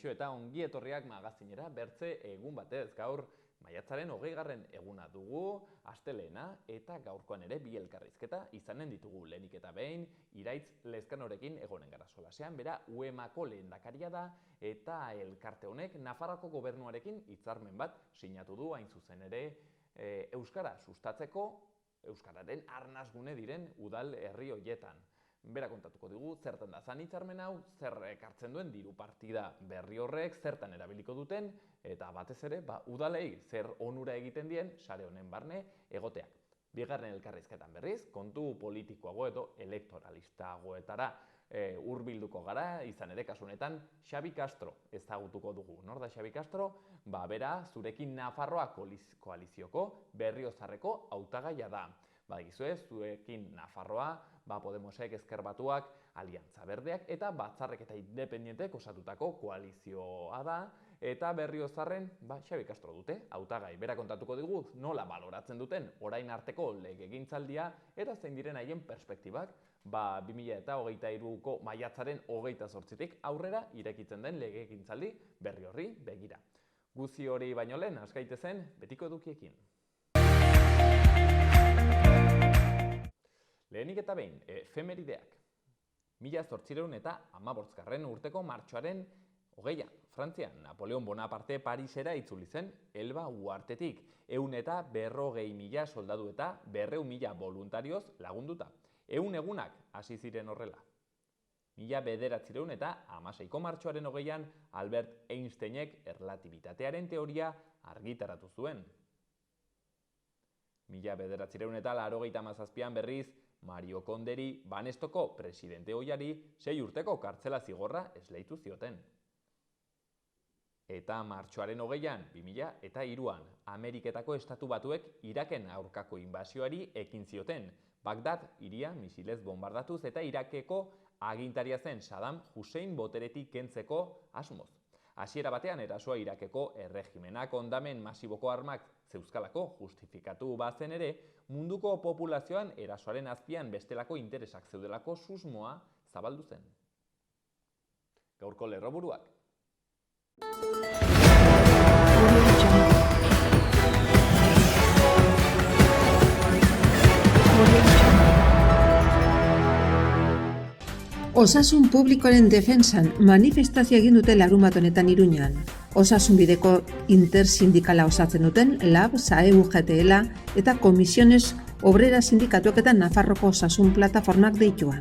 Kaixo eta ongi etorriak magazinera bertze egun batez. Gaur maiatzaren 20. eguna dugu, astelehena, eta gaurkoan ere bi elkarrizketa izanen ditugu. Lehenik eta behin, Iraitz Lezkanorekin egonen gara solasean, bera UEMako lehendakaria da, eta elkarte honek Nafarroako gobernuarekin hitzarmen bat sinatu du, hain zuzen ere, euskara sustatzeko, euskararen arnasgune diren udal herri horietan. Bera kontatuko digu, zertan da zan hitzarmen hau, zer ekartzen duen diru partida berri horrek, zertan erabiliko duten, eta batez ere, udalei zer onura egiten dien, sare honen barne egoteak. Bigarren elkarrizketan berriz, kontu politikoago edo elektoralistagoetara hurbilduko gara, izan ere kasu honetan Xabi Castro ezagutuko dugu. Nor da Xabi Castro? Bera, zurekin Nafarroa koalizioko Berriozarreko hautagaia da. Badakizue, zuekin Nafarroa, Podemosek, Ezker Batuak, Aliantza Berdeak eta Batzarrek eta Independientek osatutako koalizioa da, eta Berriozarren Xabi Castro dute, hautagai. Bera kontatuko digu nola baloratzen duten orain arteko legegintzaldia eta zein diren haien perspektibak 2023ko maiatzaren 28tik aurrera irekitzen den legegintzaldi berri horri begira. Guzti hori baino lehen, has gaitezen betiko edukiekin. Lehenik eta behin, efemerideak. 1815 urteko martxoaren 20, Frantzian, Napoleon Bonaparte Parisera itzuli zen Elba uhartetik, 150.000 soldadu eta 200.000 voluntarioz lagunduta. 100 egunak hasi ziren horrela. 1916ko martxoaren 20an Albert Einsteinek erlatibitatearen teoria argitaratu zuen. 1987an berriz, Mario Konderi Banestoko presidente ohiari 6 urteko kartzela zigorra esleitu zioten. Eta martxoaren 20an, 2003an, Ameriketako Estatu Batuek Iraken aurkako inbasioari ekin zioten. Bagdad hiria misilez bombardatuz eta Irakeko agintaria zen Saddam Hussein boteretik kentzeko asmoz. Hasiera batean erasoa Irakeko erregimenak hondamen masiboko armak zeuzkalako justifikatu bazen ere, munduko populazioan erasoaren azpian bestelako interesak zeudelako susmoa zabaldu zen. Gaurko lerroburuak. Osasun publikoaren defentsan manifestazio egin dute larunbat honetan Iruñan. Osasunbideko intersindikala osatzen duten LAB, SAE, UGTL eta Komisiones Obrera Sindikatuak eta Nafarroko Osasun Plataformak deitua.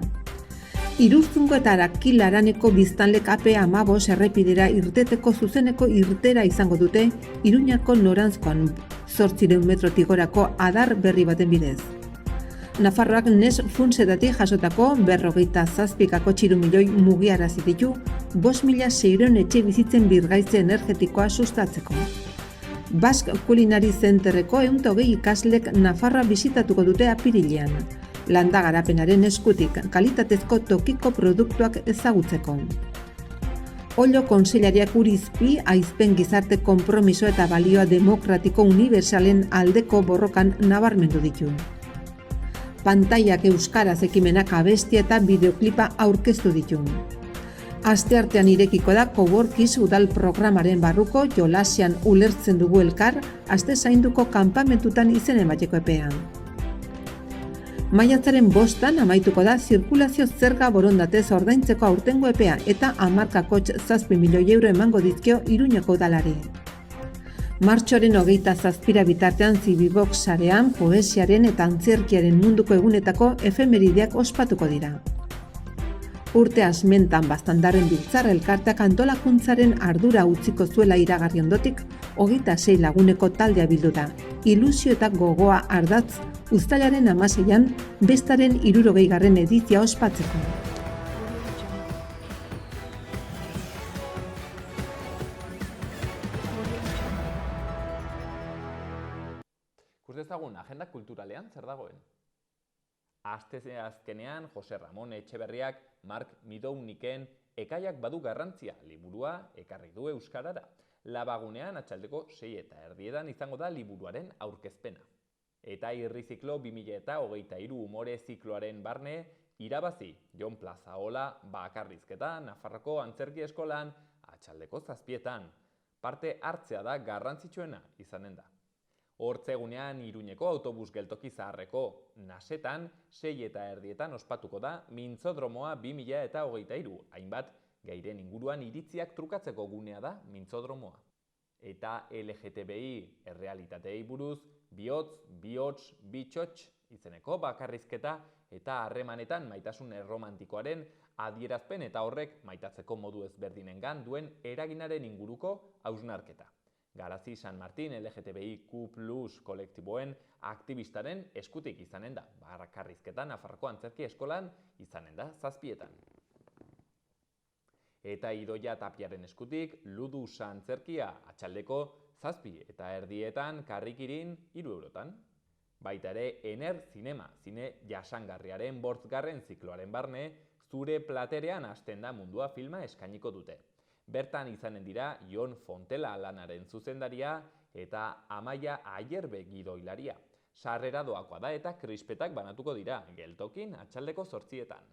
Iruztungo eta Arakilaraneko biztanlek AP15 errepidera irteteko zuzeneko irtera izango dute Iruñako noranzkoan 800 metrotik gorako adar berri baten bidez. Nafarroak NES funtsetatik jasotako 57 milioi mugiarazi ditu 5.600 etxe bizitzen birgaitze energetikoa sustatzeko. Basque Culinary Centerreko 120 ikaslek Nafarroa bisitatuko dute apirilean, landa garapenaren eskutik kalitatezko tokiko produktuak ezagutzeko. Ollo Kontseilariak Urizpi aizpen gizarte konpromiso eta balioa demokratiko unibertsalen aldeko borrokan nabarmendu ditu. Pantaiak euskaraz ekimenak abestia eta bideoklipa aurkeztu ditu. Asteartean irekiko da Coworkiz udal programaren barruko jolasian ulertzen dugu elkar, aste zainduko kanpamentutan izen emateko epea. Maiatzaren 5an amaituko da zirkulazio zerga borondatez ordaintzeko aurtengo epea eta 10,7 milioi euro emango dizkio Iruñako udalari. Martxoaren 27 bitartean Zibibox sarean poesiaren eta antzerkiaren munduko egunetako efemerideak ospatuko dira. Urte asmentan Baztandarren Biltzar elkarteak antolakuntzaren ardura utziko zuela iragarri ondotik, 26 laguneko taldea bildu da. Ilusio eta gogoa ardatz uztailaren 16an bestaren 60. edizia ospatzeko. Ikus dezagun, agenda kulturalean zer dagoen? Asteazkenean Jose Ramon Etxeberriak Mark Midouniken Ekaiak badu garrantzia liburua ekarri du euskarara. Labagunean atxaldeko 6:30 izango da liburuaren aurkezpena. Eta Irriziklo 2023 umore zikloaren barne irabazi Jon Plazaola bakarrizketa Nafarroko Antzerki Eskolan atxaldeko 7etan. Parte hartzea da garrantzitsuena izanen da. Hortzegunean Iruñeko autobus geltoki zaharreko nasetan 6:30 ospatuko da Mintzodromoa 2023, hainbat gairen inguruan iritziak trukatzeko gunea da Mintzodromoa. Eta LGTBI errealitateei buruz bihotz, bitxotx izeneko bakarrizketa eta harremanetan maitasun erromantikoaren adierazpen eta horrek maitatzeko modu ezberdinengan duen eraginaren inguruko hausnarketa. Garazi San Martin LGTBIQ+ kolektiboen aktivistaren eskutik izanen da. Bakarrizketa Nafarroko Antzerki Eskolan izanen da 7etan. Eta Idoia Tapiaren eskutik Ludusa antzerkia atxaldeko 7:30 karrikirin 3 eurotan. Baita ere Ener Zinema, zine jasangarriaren 5. zikloaren barne, Zure platerean hasten da mundua filma eskainiko dute. Bertan izanen dira Jon Fontela lanaren zuzendaria eta Amaia Aierbe gidoilaria. Sarrera doakoa da eta krispetak banatuko dira, geltokin atxaldeko 8etan.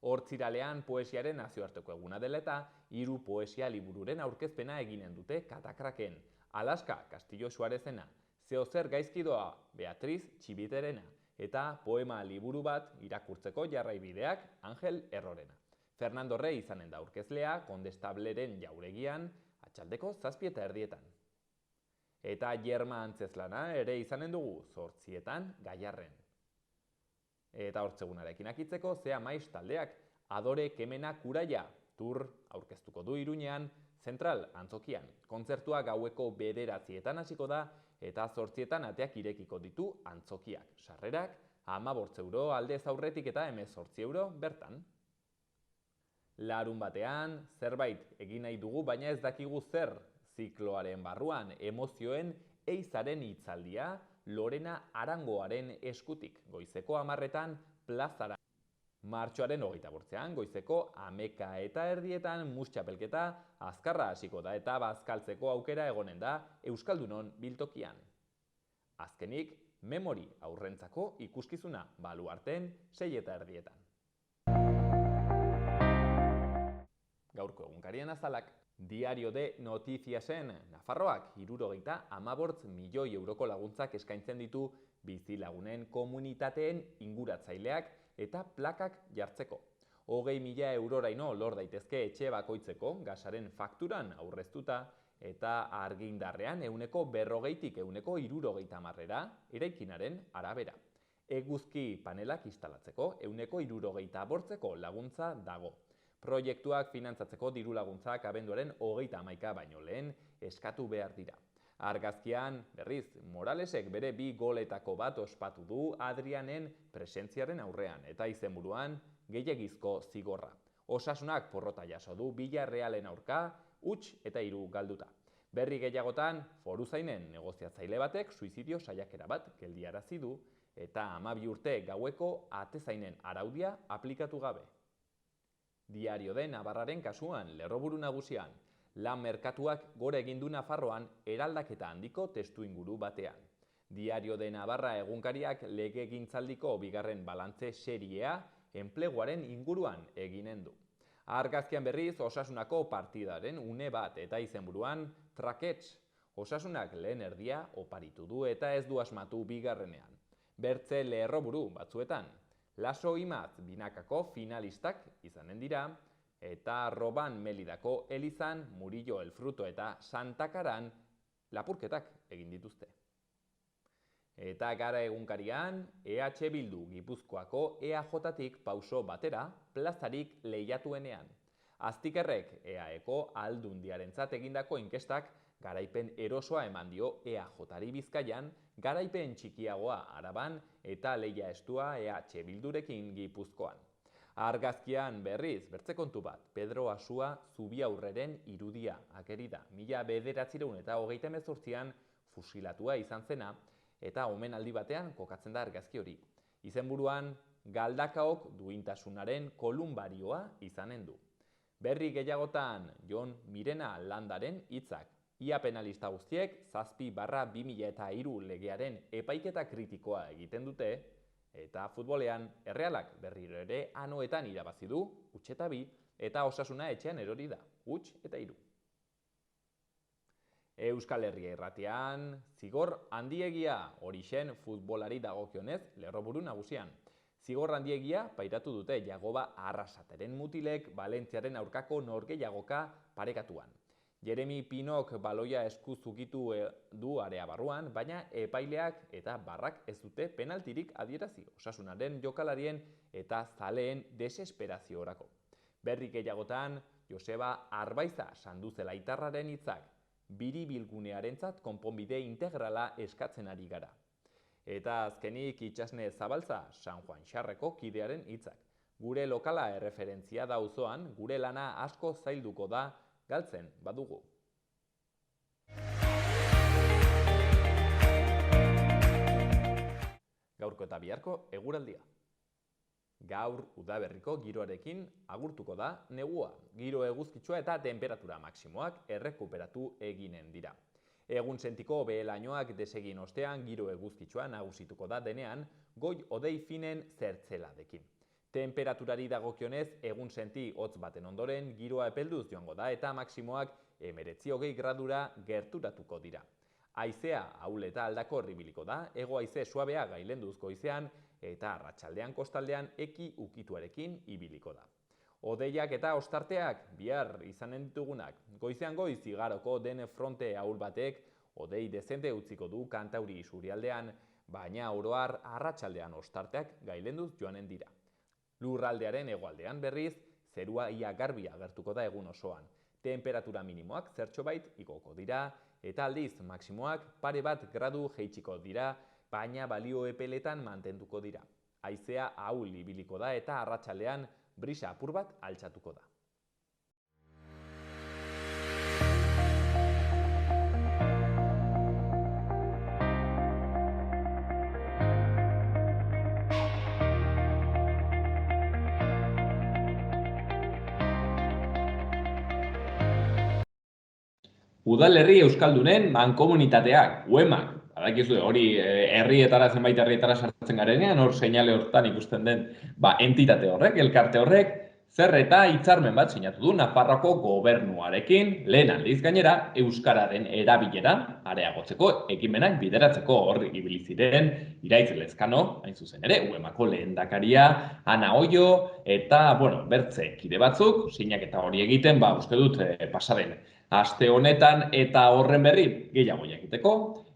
Hortziralean poesiaren nazioarteko eguna dela eta 3 poesia libururen aurkezpena eginen dute Katakraken. Alaska Castillo Suarezena, Zeozer gaizkidoa Beatriz Txibiterena eta poema liburu bat irakurtzeko jarraibideak Angel Errorena. Fernando Rey izanen da aurkezlea Kondestableren jauregian atxaldeko 7:30. Eta Jerma Antzezlana ere izanen dugu 8etan Gaiarren. Eta hortzegunarekin akitzeko Zea Maiz taldeak Adore Kemena Kuraia tour aurkeztuko du Iruñean Zentral Antzokian. Kontzertua gaueko 9:00 hasiko da eta 8etan ateak irekiko ditu Antzokiak. Sarrerak 15 euro aldez aurretik eta 18 euro bertan. Larun batean, zerbait egin nahi dugu, baina ez dakigu zer. Zikloaren barruan, emozioen eizaren hitzaldia Lorena Arangoaren eskutik. Goizeko 10:00 plazara. Martxoaren 28an, goizeko 11:30 mus-txapelketa azkarra hasiko da eta bazkaltzeko aukera egonen da Euskaldunon biltokian. Azkenik, Memori aurrentzako ikuskizuna Baluarten 6:30. Gaurko egunkarien azalak. Diario de Notiziasen Nafarroak 75 milioi euroko laguntzak eskaintzen ditu bizilagunen komunitateen inguratzaileak eta plakak jartzeko. 20.000 euroraino lor daitezke etxe bakoitzeko gasaren fakturan aurreztuta eta argindarrean 40%tik 60% eraikinaren arabera. Eguzki panelak instalatzeko 60% laguntza dago. Proiektuak finantzatzeko diru laguntzak abenduaren 31 baino lehen eskatu behar dira. Argazkian, berriz, Moralesek bere 2 goletako bat ospatu du Adrianen presentziaren aurrean eta izenburuan gehiegizko zigorra. Osasunak porrota jaso du Villarrealen aurka, 1 eta 3 galduta. Berri gehiagotan, foruzainen negoziatzaile batek suizidio saiakera bat geldiarazi du eta 12 urte gaueko atezainen araudia aplikatu gabe. Diario de Navarraren kasuan, lerroburu nagusian, lan merkatuak gora egin du Nafarroan eraldaketa handiko testuinguru batean. Diario de Navarra egunkariak legegintzaldiko 2. balantze seriea enpleguaren inguruan eginen du. Argazkian berriz, Osasunako partidaren une bat eta izenburuan trakets. Osasunak lehen erdia oparitu du eta ez du asmatu 2. Bertze lerroburu batzuetan. Laso Imaz binakako finalistak izanen dira, eta Roban Melidako Elizan, Murillo El Fruto eta Santa Karan lapurketak egin dituzte. Eta Gara egunkarian, EH Bildu Gipuzkoako EAJ-tik pauso batera plazarik lehiatuenean. Aztikerrek EAeko Aldundiarentzat egindako inkestak garaipen erosoa eman dio EAJ-ari Bizkaian, garaipen txikiagoa Araban eta lehia estua EH Bildurekin Gipuzkoan. Argazkian berriz, bertze kontu bat, Pedro Asua Zubiaurreren irudia ageri da. 1938an fusilatua izan zena eta omenaldi batean kokatzen da argazki hori. Izenburuan, Galdakaok duintasunaren kolumbarioa izanen du. Berri gehiagotan, Jon Mirena Landaren hitzak. Ia penalista guztiek 7/2003 legearen epaiketa kritikoa egiten dute, eta futbolean Errealak berriro ere Anoetan irabazi du 1-2 eta Osasuna etxean erori da, 1-3. Euskal Herria irratian, zigor handiegia horixen futbolari dagokionez lerroburu nagusian. Zigor handiegia pairatu dute Jagoba Arrasateren mutilek Valentziaren aurkako norgehiagoka parekatuan. Jeremy Pinok baloia eskuz ukitu du area barruan, baina epaileak eta barrak ez dute penaltirik adierazi Osasunaren jokalarien eta zaleen desesperaziorako. Berri gehiagotan, Joseba Arbaiza Sanduzelaitarraren hitzak, biribilgunearentzat konponbide integrala eskatzen ari gara. Eta azkenik Itsasne Zabaltza San Juan Xarreko kidearen hitzak. Gure lokala erreferentzia da auzoan, gure lana asko zailduko da galtzen badugu. Gaurko eta biharko eguraldia. Gaur udaberriko giroarekin agurtuko da negua. Giro eguzkitsua eta temperatura maksimoak errekuperatu eginen dira. Egun sentiko behelainoak desegin ostean giro eguzkitsua nagusituko da denean goi hodei finen zertzeladekin. Temperaturari dagokionez egun senti hotz baten ondoren giroa epelduz joango da eta maksimoak 19-20 gradura gerturatuko dira. Haizea ahuleta aldakor ibiliko da, hego haize suabea gailenduz goizean eta arratsaldean kostaldean eki ukituarekin ibiliko da. Hodeiak eta ostarteak bihar izanen ditugunak. Goizean goiz igaroko den fronte ahul batek hodei dezente utziko du Kantauri isurialdean, baina oro har arratsaldean ostarteak gailenduz joanen dira. Lurraldearen hegoaldean berriz, zerua ia garbi agertuko da egun osoan. Temperatura minimoak zertxobait igoko dira, eta aldiz maksimoak pare bat gradu jeitsiko dira, baina balio epeletan mantenduko dira. Haizea ahul ibiliko da eta arratsaldean brisa apur bat altxatuko da. Udalerri euskaldunen mankomunitateak, UEMak, badakizu hori herrietara zenbait herrietara sartzen garenean, hor seinale hortan ikusten den entitate horrek, elkarte horrek, zer eta hitzarmen bat sinatu du Nafarroako gobernuarekin, lehen aldiz gainera, euskararen erabilera areagotzeko ekimenak bideratzeko hor ibili ziren Iraitz Lezkano, hain zuzen ere, UEMako lehendakaria, Ana Oio eta, bertze kide batzuk, sinaketa hori egiten, uste dut pasaden aste honetan eta horren berri gehiago jakiteko,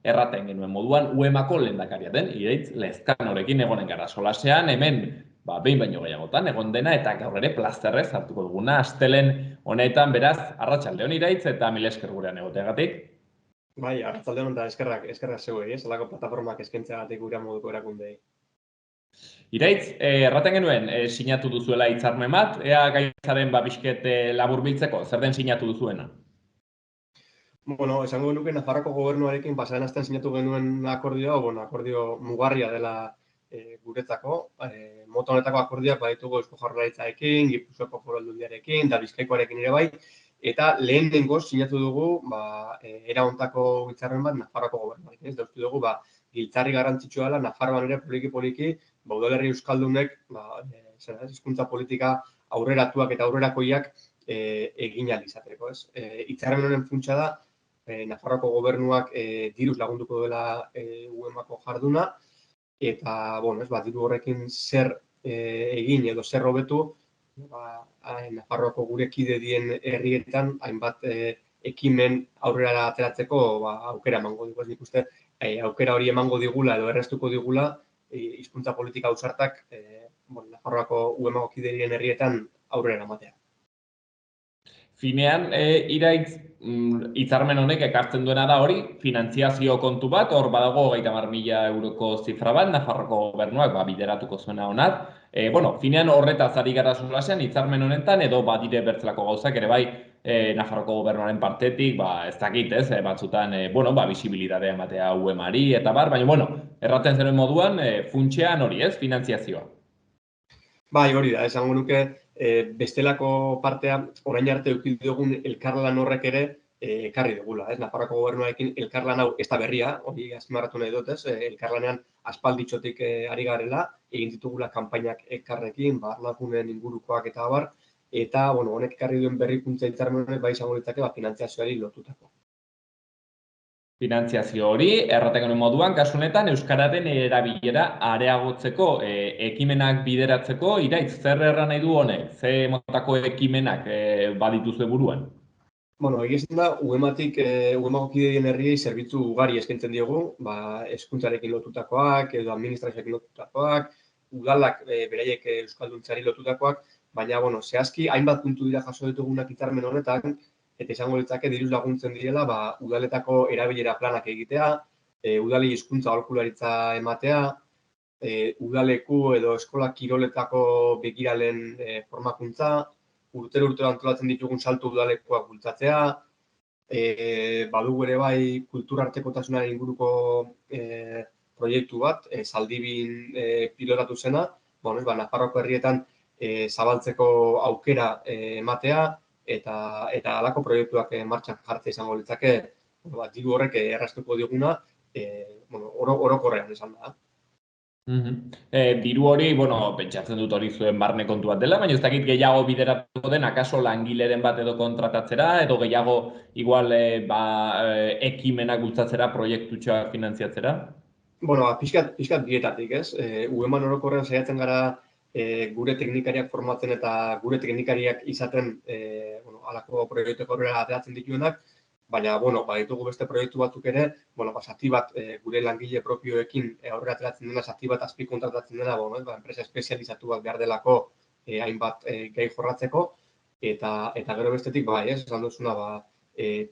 erraten genuen moduan UEMako lehendakaria den Iraitz Lezkanorekin egonen gara solasean, hemen behin baino gehiagotan egon dena eta gaur ere plazterrez hartuko duguna astelen honetan, beraz, arratsalde on Iraitz eta mil esker gurean egoteagatik. Bai, arratsalde on eta eskerrak zeuei, zelako plataformak eskaintzeagatik gure moduko erakundei. Iraitz, erraten genuen sinatu duzuela hitzarmen bat, ea gaitzaren bizket laburbiltzeko, zer den sinatu duzuena? Esango genuke Nafarroako gobernuarekin pasaden astean sinatu genuen akordioa, akordio mugarria dela guretzako. Mota honetako akordioak baditugu Eusko Jaurlaritzarekin, Gipuzkoako Foru Aldundiarekin eta Bizkaikoarekin ere bai, eta lehenengoz sinatu dugu era hontako hitzarmen bat Nafarroako gobernuarekin. Ez da uste dugu giltzarri garrantzitsua dela Nafarroan ere poliki udalerri euskaldunek hizkuntza politika aurreratuak eta aurrerakoiak egin ahal izateko, ez? Hitzarmen honen funtsa da Nafarroako gobernuak diruz lagunduko dela UEMako jarduna eta, diru horrekin zer egin edo zer hobetu Nafarroako gure kide dien herrietan hainbat ekimen aurrera ateratzeko aukera emango digu. Ez nik uste aukera hori emango digula edo erraztuko digula hizkuntza politika ausartak Nafarroako UEMako kide dien herrietan aurrera ematea. Finean, Iraitz, hitzarmen honek ekartzen duena da hori, finantziazio kontu bat, hor badago 30.000 euroko zifra bat, Nafarroko gobernuak bideratuko zuena honat. Finean horretaz ari gara solasean, hitzarmen honetan, edo badire bertzelako gauzak ere bai Nafarroko gobernuaren partetik, ez dakit, batzutan, bisibilitatea ematea UEMari eta baina, erraten zenuen moduan, funtsean hori, finantziazioa. Bai, hori da, esango nuke, bestelako partea, orain arte eduki dugun elkarlan horrek ere ekarri dugula. Nafarroako gobernuarekin elkarlan hau ez da berria, hori azpimarratu nahi dut, elkarlanean aspalditxotik ari garela, egin ditugula kanpainak elkarrekin, lagunen ingurukoak eta abar, eta honek ekarri duen berrikuntza hitzarmen honek bai izango litzake finantziazioari lotutako. Finantziazio hori, erraten genuen moduan, kasu honetan euskararen erabilera areagotzeko ekimenak bideratzeko, Iraitz, zer erran nahi du honek? Ze motako ekimenak badituzue buruan? Egia da, UEMako kideen herriei zerbitzu ugari eskaintzen diogu, hezkuntzarekin lotutakoak, edo administrazioekin lotutakoak, udalak beraiek euskalduntzari lotutakoak, baina, zehazki, hainbat puntu dira jaso ditugunak hitzarmen honetan, eta izango litzake diruz laguntzen direla, udaletako erabilera planak egitea, udali hizkuntza aholkularitza ematea, udaleku edo eskola kiroletako begiralen formakuntza, urtero antolatzen ditugun salto udalekuak bultzatzea, badugu ere bai kulturartekotasunaren inguruko proiektu bat, Zaldibin pilotatu zena, Nafarroako herrietan zabaltzeko aukera ematea, eta halako proiektuak martxan jartzea izango litzake, diru horrek erraztuko diguna, orokorrean esan da. Diru hori, pentsatzen dut hori zuen barne kontu bat dela, baina ez dakit gehiago bideratuko den, akaso langileren bat edo kontratatzera, edo gehiago igual ekimenak bultzatzera, proiektutxoak finantziatzera? Pixkat bietatik, ez? UEMan orokorrean saiatzen gara gure teknikariak formatzen eta gure teknikariak izaten halako proiektuak aurrera ateratzen dituenak, baina, baditugu beste proiektu batzuk ere, zati bat gure langile propioekin aurrera ateratzen dena, zati bat azpikontratatzen dena, enpresa espezializatu bat behar delako hainbat gai jorratzeko, eta gero bestetik, esan duzuna,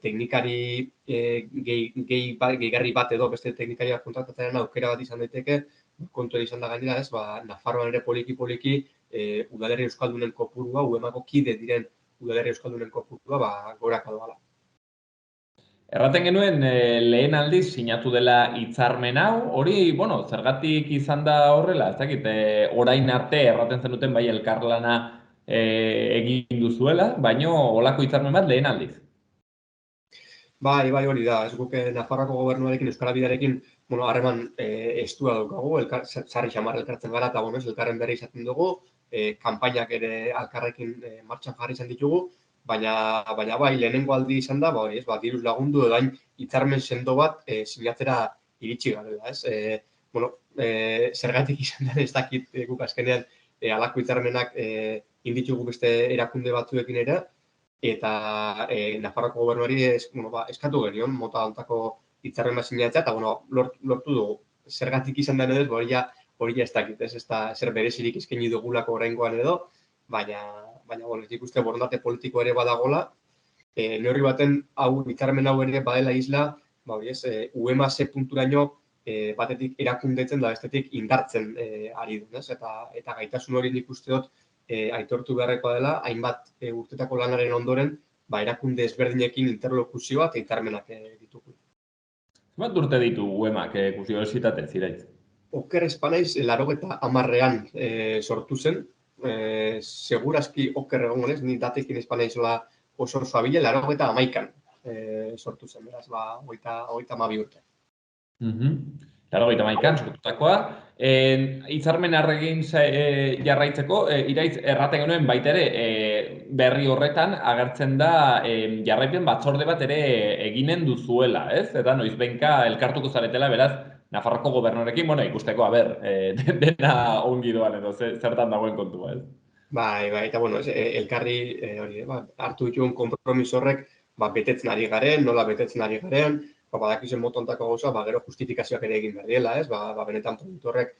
teknikari gehigarri bat edo beste teknikariak kontratatzen aukera bat izan daiteke, kontu izan da gainera, ez, Nafarroan ere poliki udalerri euskaldunen kopurua, UEMako kide diren udalerri euskaldunen kopurua, goraka doala. Erraten genuen lehen aldiz sinatu dela hitzarmen hau, hori, zergatik izan da horrela, ez dakit, orain arte erraten zenuten bai elkarlana egin duzuela, baino olako hitzarmen bat lehen aldiz. Bai, hori da, ez guk Nafarroako gobernuarekin, Euskal Bidearekin, harreman estua daukagu, sarri xamar elkartzen gara, eta elkarren berri izaten dugu, kanpainak ere alkarrekin martxan jarri izan ditugu, baina bai, lehenengo aldi izan da, diruz lagundu edo hain hitzarmen sendo bat sinatzera iritsi garela, ez? Zergatik izan den ez dakit guk azkenean halako hitzarmenak inditugu beste erakunde batzuekin ere, eta Nafarroako gobernuari eskatu genion, mota hontako hitzarmen bat sinatzea, eta lortu dugu. Zergatik izan den edo, hori ez dakit, ez da zer berezirik eskaini dugulako oraingoan edo, baina ez ikuste borondate politiko ere badagola, neurri baten hitzarmen hau ere badela isla, UEMA ze punturaino batetik erakundetzen da bestetik indartzen ari du, eta gaitasun hori nik uste dut aitortu beharrekoa dela, hainbat urtetako lanaren ondoren, erakunde ezberdinekin interlokuzioa eta hitzarmenak ditugu. Zenbat urte ditu UEMak kuriositatez, Iraitz? Oker ez banaiz, 80ean sortu zen, segurazki oker egongo naiz, ni datekin ez banaizola oso abile, 81ean sortu zen, beraz, 32 urte. 81ean sortutakoa. Hitzarmen arregin jarraitzeko, Iraitz, erraten genuen baita ere, berri horretan agertzen da jarraipen batzorde bat ere eginen duzuela, ez? Eta noizbenka elkartuko zaretela, beraz, Nafarroko gobernuarekin, ikusteko, dena ongi doan edo, zertan dagoen kontua, ez? Bai, eta elkarri hartu ditugun konpromiso horrek, betetzen ari garen, nola betetzen ari garen, badakizen motontako gauza, gero justifikazioak ere egin behar direla, ez? Benetan produktu horrek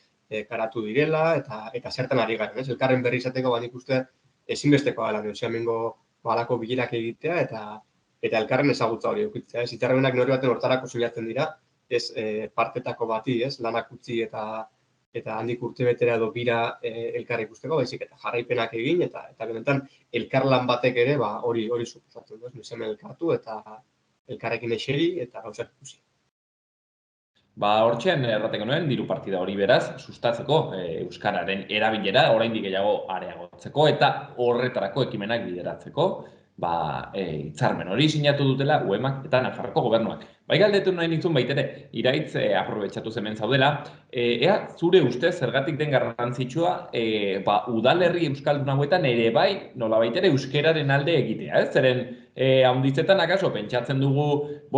karatu direla, eta zertan ari garen, ez? Elkarren berri izateko, nik uste ezinbesteko dela, negoziamengo balako bilerak egitea, eta elkarren ezagutza hori eukitzea, ez? Hitzarmenak neurri baten hortarako sinatzen dira, ez partetako bati, ez? Lanak utzi eta handik urtebetera edo bira elkarri ikusteko, baizik eta jarraipenak egin, eta benetan elkarlan batek ere hori suposatzen du, ez? Hemen elkartu eta elkarrekin eseri eta gauzak ikusi. Hortxean erraten genuen, diru partida hori beraz, sustatzeko euskararen erabilera oraindik gehiago areagotzeko eta horretarako ekimenak bideratzeko. hitzarmen hori sinatu dutela UEMak eta Nafarroko gobernuak. Bai galdetu nahi nintzun baitere, Iraitz aprobetxatu hemen zaudela, ea zure ustez zergatik den garrantzitsua udalerri euskaldun hauetan ere bai, nolabait ere euskeraren alde egitea, ez? Zeren haunditzetan akaso pentsatzen dugu,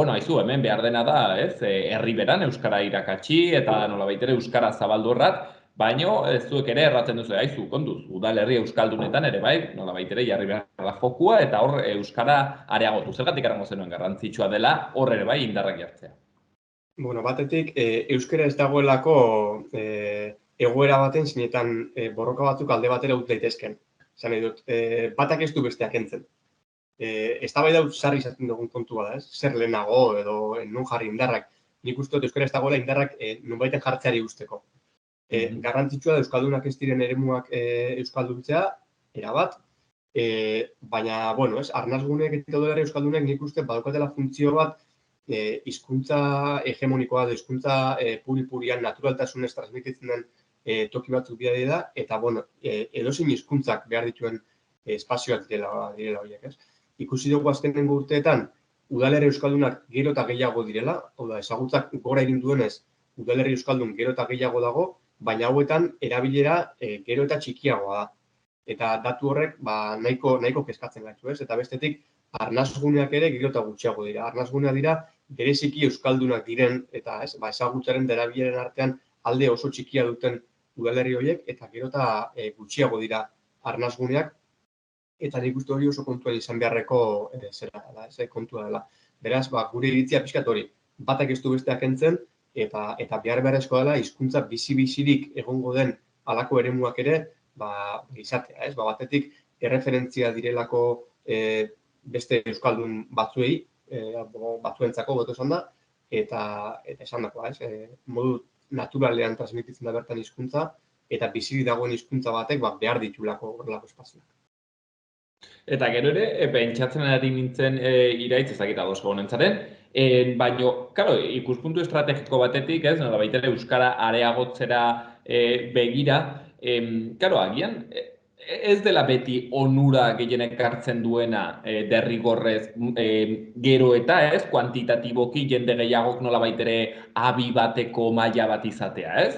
aizu, hemen behar dena da, ez? Herri beran euskara irakatsi eta nolabait ere euskara zabaldorrat, baina ez zuek ere erratzen duzu, aizu, kontuz, udalerri euskaldunetan ere bai, nolabait ere jarri behar da fokua eta hor euskara areagotu. Zergatik erango zenuen garrantzitsua dela hor ere bai indarrak jartzea. Bueno, batetik, euskara ez dagoelako egoera baten zinetan borroka batzuk alde batera ut daitezken. Zan nahi dut, batak ez du besteak entzen. Eztabaida sarri izaten dugun kontua da, ez? Zer lehenago edo non jarri indarrak. Nik uste dut euskara ez dagoela indarrak nonbaiten jartzeari usteko. Garrantzitsua da euskaldunak ez diren eremuak euskalduntzea, erabat, baina, arnasgunek eta udalerri euskaldunek nik uste badaukatela funtzio bat hizkuntza hegemonikoa da, hizkuntza puri-purian naturaltasunez transmititzen den toki batzuk bidea da, eta, edozein hizkuntzak behar dituen espazioak direla horiek, ez? Ikusi dugu azkenengo urteetan, udalerri euskaldunak gero eta gehiago direla, hau da, ezagutzak gora egin duenez, udalerri euskaldun gero eta gehiago dago, baina hauetan erabilera gero eta txikiagoa da. Eta datu horrek nahiko kezkatzen gaitu, ez? Eta bestetik, arnasguneak ere gero eta gutxiago dira. Arnasguneak dira bereziki euskaldunak diren eta ezagutzaren erabileren artean alde oso txikia duten udalerri horiek eta gero eta gutxiago dira arnasguneak. Eta nik uste hori oso kontuan izan beharreko kontua dela. Beraz, gure iritzia pixkat hori, batak ez du besteak entzen, eta behar-beharrezkoa dela hizkuntza bizi-bizirik egongo den halako eremuak ere izatea, ez? Batetik erreferentzia direlako beste euskaldun batzuei, batzuentzako beto esan da, eta esan dakoa, ez? Modu naturalean transmititzen da bertan hizkuntza, eta bizirik dagoen hizkuntza batek behar ditulako horrelako espazioak. Eta gero ere, pentsatzen ari nintzen Iraitz, ez dakit ados honentzaren, baina, karo, ikuspuntu estrategiko batetik, ez, nolabait ere euskara areagotzera begira, karo, agian, ez dela beti onura gehienek hartzen duena derrigorrez gero eta, ez, kuantitatiboki jende gehiagok nolabait ere abi bateko maila bat izatea, ez?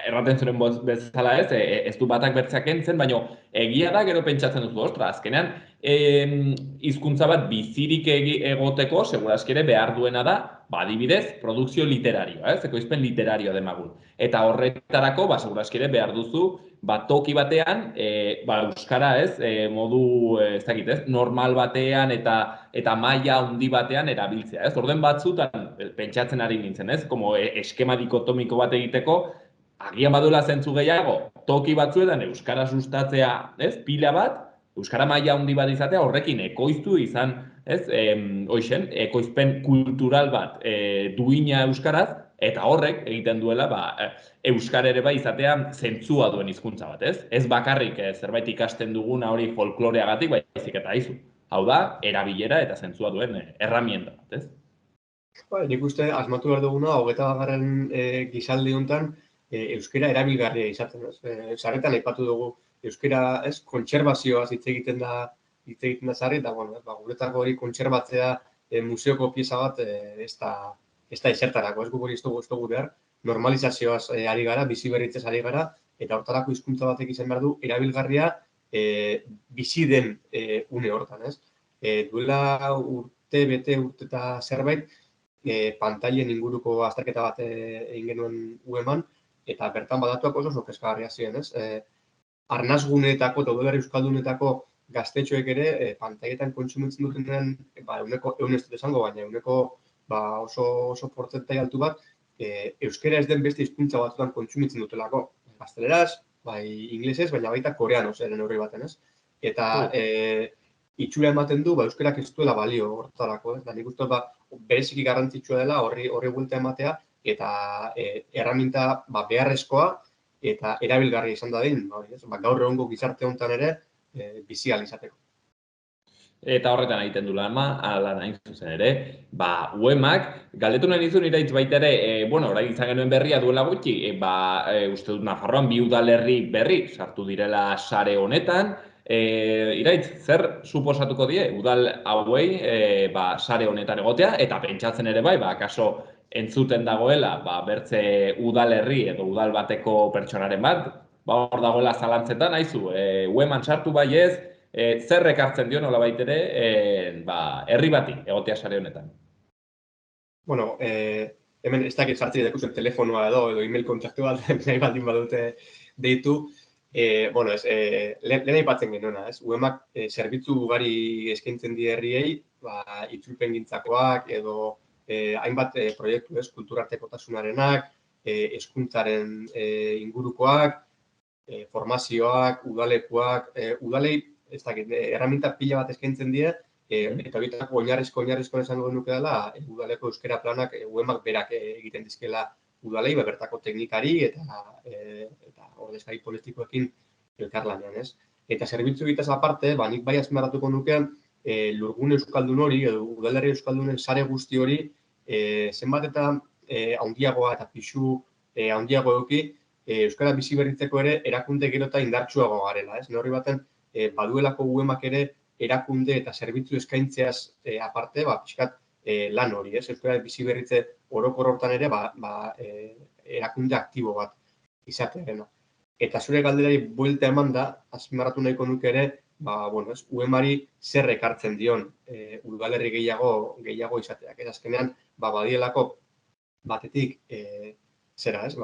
Erraten zuen bezala, ez du batak bertzeak entzen, baina egia da gero pentsatzen duzu, ostra, azkenean, hizkuntza bat bizirik egoteko, segurazki ere behar duena da, adibidez, produkzio literarioa, ez? Ekoizpen literarioa demagun. Eta horretarako, segurazki ere behar duzu, toki batean, euskara, ez, modu, ez dakit, ez, normal batean eta maila handi batean erabiltzea, ez? Orden batzutan, pentsatzen ari nintzen, ez? Como eskema dikotomiko bat egiteko, agian baduela zentzu gehiago, toki batzuetan euskara sustatzea, ez, pila bat, euskara maila handi bat izatea horrekin ekoiztu izan, ez, ekoizpen kultural bat duina euskaraz, eta horrek egiten duela euskara ere bai izatea zentzua duen hizkuntza bat, ez? Ez bakarrik zerbait ikasten duguna hori folkloreagatik, baizik eta izu. Hau da, erabilera eta zentzua duen erramienta bat, ez? Nik uste asmatu behar duguna, 21. Gizaldi honetan euskara erabilgarria izaten, ez? Sarretan aipatu dugu euskara, ez, kontserbazioaz hitz egiten da sarri, eta guretako hori kontserbatzea museoko pieza bat ez da esertarako, ez guk hori ez dugu behar, normalizazioaz ari gara, bizi berritzez ari gara, eta hortarako hizkuntza batek izan behar du erabilgarria bizi den une hortan, ez? Duela urte eta zerbait, pantailen inguruko azterketa bat egin genuen UEMan, eta bertan badatuak oso kezkagarriak ziren, ez? Arnasguneetako eta udalerri euskaldunetako gaztetxoek ere pantailetan kontsumitzen dutenen, ehuneko 100 ez dut esango, baina ehuneko oso portzentai altu bat, euskara ez den beste hizkuntza batzutan kontsumitzen dutelako. Gazteleraz, inglesez, baina baita koreanoz eren horri baten, ez? Eta itxura ematen du, euskarak ez duela balio horretarako, ez? Nik uste bereziki garrantzitsua dela horri buelta ematea, eta erraminta beharrezkoa eta erabilgarria izan dadin, gaur egungo gizarte honetan ere bizi ahal izateko. Eta horretan egiten du lan hain zuzen ere, UEMak, galdetu nahi nizun Iraitz baita ere, orain izan genuen berria duela gutxi, uste dut Nafarroan 2 udalerri berri sartu direla sare honetan, Iraitz, zer suposatuko die udal hauei sare honetan egotea, eta pentsatzen ere bai, akaso entzuten dagoela, bertze udalerri edo udal bateko pertsonaren bat, hor dagoela zalantzetan, haizu, ueman sartu bai ez, zer ekartzen dio nolabait ere, herri bati egotea sare honetan. Bueno, hemen ez dakit jartzen ikusten telefonoa edo email kontaktu bat nahi baldin badute deitu. Lehen aipatzen genuena, ez? UEMak zerbitzu ugari eskaintzen die herriei, itzulpengintzakoak edo hainbat proiektu, ez? Kulturartekotasunarenak, hezkuntzaren ingurukoak, formazioak, udalekuak, udalei, ez dakit, erraminta pila bat eskaintzen die, eta horietako oinarrizko esango genuke dela, udaleko euskera planak UEMak berak egiten dizkela udalei, bertako teknikari eta ordezkari politikoekin elkarlanean, ez? Eta zerbitzu egitez aparte, nik bai azpimarratuko nuke lurgune euskaldun hori, edo udalerri euskaldunen sare guzti hori, zenbat eta handiagoa eta pisu handiago eduki, euskara bizi berritzeko ere erakunde gero eta indartsuago garela, ez? Neurri baten, baduelako UEMak ere erakunde eta zerbitzu eskaintzeaz aparte, pixkat lan hori, ez? Euskara bizi berritze orokor hortan ere, erakunde aktibo bat izatearena. Eta zure galderari buelta eman da, azpimarratu nahiko nuke ere, UEMari zer ekartzen dion udalerri gehiago izateak. Ez azkenean, badielako batetik, zera, ez?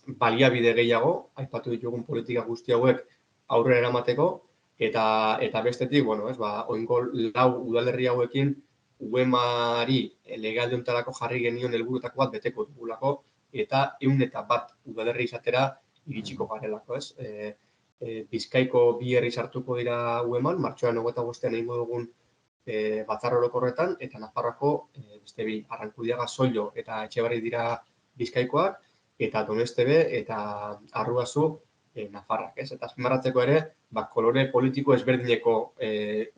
Baliabide gehiago, aipatu ditugun politika guzti hauek aurrera eramateko, eta bestetik, oingo lau udalerri hauekin UEMari legealdi honetarako jarri genion helburuetako bat beteko dugulako, eta 101 udalerri izatera iritsiko garelako, ez? Bizkaiko 2 herri sartuko dira UEMan, martxoaren 25ean egingo dugun batzar orokorretan, eta Nafarroako beste 2, Arrankudiaga, Soilo eta Etxebarri dira Bizkaikoak, eta Donestebe eta Arruazu Nafarrak, ez? Eta azpimarratzeko ere, kolore politiko ezberdineko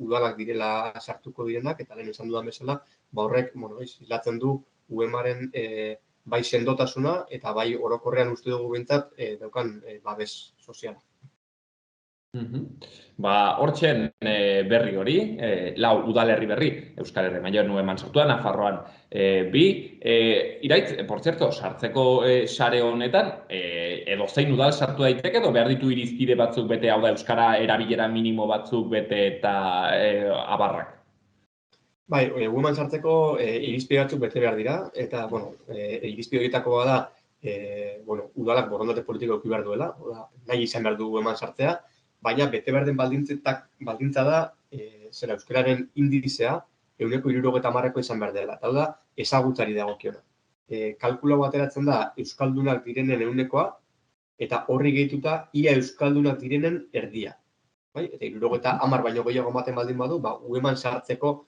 udalak direla sartuko direnak, eta lehen esan dudan bezala, horrek, islatzen du UEMaren bai sendotasuna, eta bai orokorrean uste dugu behintzat daukan babes soziala. Hortzen berri hori, lau udalerri berri, Euskal Herri Mailan UEMan sartua, Nafarroan 2, Iraitz, por cierto, sartzeko sare honetan, edo zein udal sartu daiteke, edo behar ditu irizpide batzuk bete, hau da, Euskara erabilera minimo batzuk bete eta abarrak? Bai, UEMan sartzeko irizpide batzuk bete behar dira, eta, irizpide horietako da, udalak borondate politiko eduki behar duela, nahi izan behar du UEMan sartzea, baina bete behar den baldintza da, euskararen indizea, 160 izan behar dela, eta da, ezagutzari dagokiona. Kalkula bateratzen da, euskaldunak direnen 100%, eta horri gehituta, ia euskaldunak direnen erdia. Eta 70 baino gehiago ematen baldin badu, UEMan sartzeko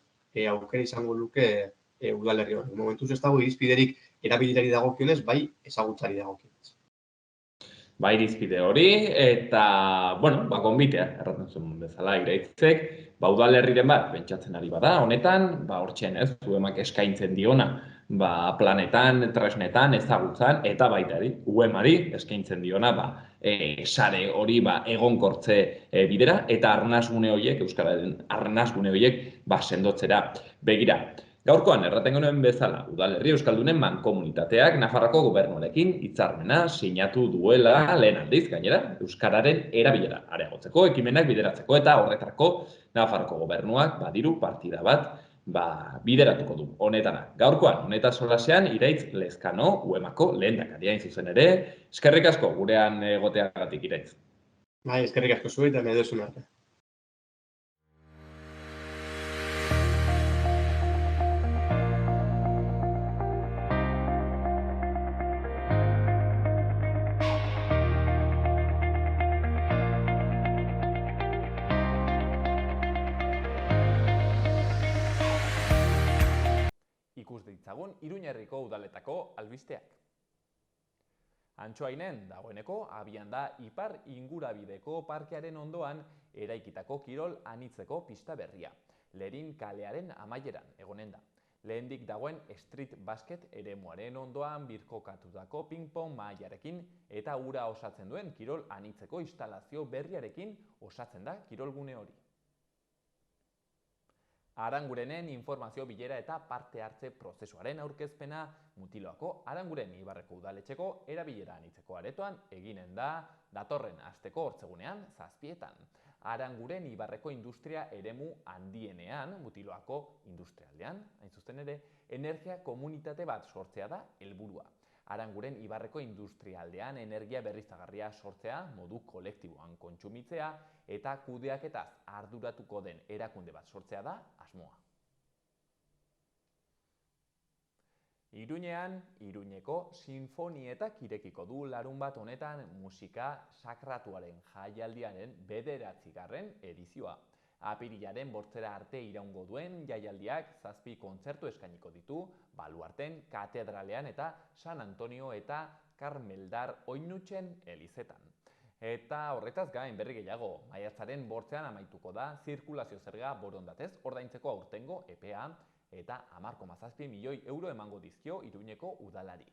aukera izango luke udalerri hori. Momentuz ez dago irizpiderik erabilirari dagokionez, bai ezagutzari dagokionez. Irizpide hori, eta, gonbitea, erraten zuen bezala, Iraitzek, udalerriren bat, pentsatzen ari bada, honetan, hortxen, ez, UEMak eskaintzen diona, planetan, tresnetan, ezagutzan, eta baita UEMari eskaintzen diona, sare hori egonkortze bidera, eta arnasgune horiek, euskararen arnasgune horiek, sendotzera begira. Gaurkoan, erraten genuen bezala, udalerri euskaldunen mankomunitateak Nafarroko gobernuarekin hitzarmena sinatu duela lehen aldiz, gainera, euskararen erabilera areagotzeko, ekimenak bideratzeko, eta horretarako Nafarroko gobernuak diru partida bat bideratuko du honetara. Gaurkoan, honetaz solasean, Iraitz Lezkano, UEMako lehendakaria hain zuzen ere, eskerrik asko gurean egoteagatik, Iraitz. Eskerrik asko zuei, eta nahi duzun arte. Ikus ditzagun Iruñerriko udaletako albisteak. Antsoainen dagoeneko abian da ipar ingurabideko parkearen ondoan eraikitako kirol anitzeko pista berria. Lerin kalearen amaieran egonen da. Lehendik dagoen street basket eremuaren ondoan birkokatutako ping-pong mahaiarekin eta ura osatzen duen kirol anitzeko instalazio berriarekin osatzen da kirolgune hori. Arangurenen informazio bilera eta parte hartze prozesuaren aurkezpena Mutiloako Aranguren Ibarreko udaletxeko erabilera anitzeko aretoan eginen da datorren asteko ortzegunean 7:00. Aranguren Ibarreko industria eremu handienean, Mutiloako industrialdean, hain zuzen ere, energia komunitate bat sortzea da helburua. Aranguren Ibarreko industrialdean energia berriztagarria sortzea, modu kolektiboan kontsumitzea eta kudeaketaz arduratuko den erakunde bat sortzea da asmoa. Iruñean, Iruñeko sinfonietak irekiko du larunbat honetan musika sakratuaren jaialdiaren 9. edizioa. Apirilaren 8 arte iraungo duen jaialdiak 7 kontzertu eskainiko ditu Baluarten katedralean eta San Antonio eta Karmeldar Oinutsen elizetan. Eta horretaz gain berri gehiago, maiatzaren 8 amaituko da zirkulazio zerga borondatez ordaintzeko aurtengo epea eta 10,7 milioi euro emango dizkio Iruñeko udalari.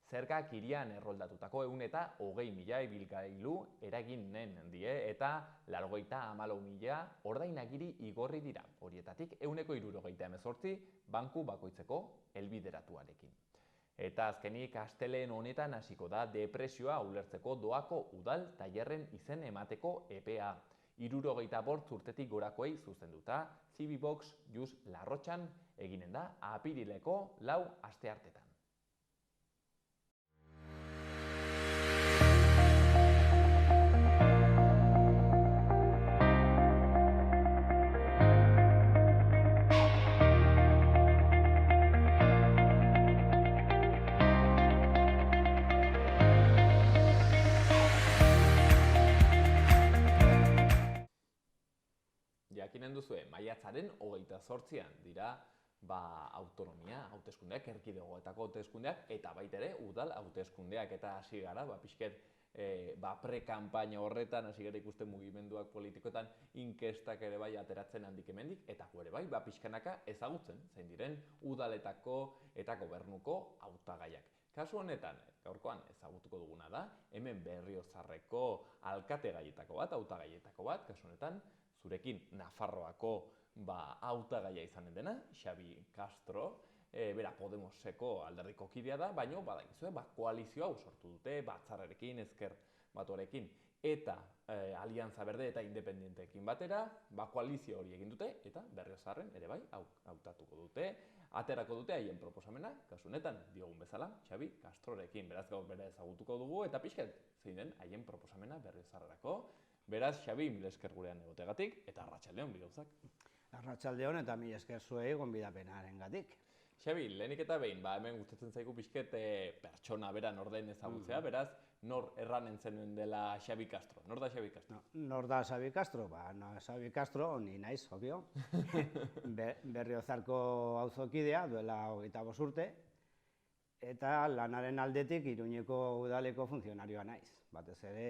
Zergak hirian erroldatutako 120.000 ibilgailu eraginen die eta 94.000 ordainagiri igorri dira. Horietatik 178 banku bakoitzeko helbideratuarekin. Eta azkenik astelehen honetan hasiko da depresioa ulertzeko doako udal tailerren izen emateko epea. 65 urtetik gorakoei zuzenduta, Civibox Jus Larrotxan eginen da apirileko 4 asteartetan. Jakinen duzue, maiatzaren 28an dira autonomia hauteskundeak, erkidegoetako hauteskundeak eta baita ere udal hauteskundeak eta hasi gara, pixket pre-kanpaina horretan hasi gara ikusten mugimenduak politikoetan inkestak ere bai ateratzen handik hemendik eta ere bai pixkanaka ezagutzen zein diren udaletako eta gobernuko hautagaiak. Kasu honetan, gaurkoan ezagutuko duguna da, hemen Berriozarreko alkategaietako bat, hautagaietako bat, kasu honetan, zurekin Nafarroako hautagaia izanen dena, Xabi Castro, bera Podemoseko alderdiko kidea da, baina badakizue koalizio hau sortu dute Batzarrarekin, Ezker Batuarekin eta Alianza Berde eta Independenteekin batera, koalizio hori egin dute eta Berriozarren ere bai hautatuko dute, aterako dute haien proposamena, kasu honetan diogun bezala, Xabi Castrorekin, beraz gaur bera ezagutuko dugu eta pixket zein den haien proposamena Berriozarrerako. Beraz, Xabi, mila esker gurean egotegatik, eta arratsaldeon bi gauzak. Arratsaldeon eta mila esker zuei gonbidapenarengatik. Xabi, lehenik eta behin, hemen gustatzen zaigu pixket pertsona bera norden ezagutzea, beraz, nor erranen zenuen dela Xabi Castro. Nor da Xabi Castro? Nor da Xabi Castro? Xabi Castro, ni naiz, obvio. Berriozarko auzokidea, duela 25 urte, eta lanaren aldetik Iruñeko udaleko funtzionarioa naiz. Batez ere,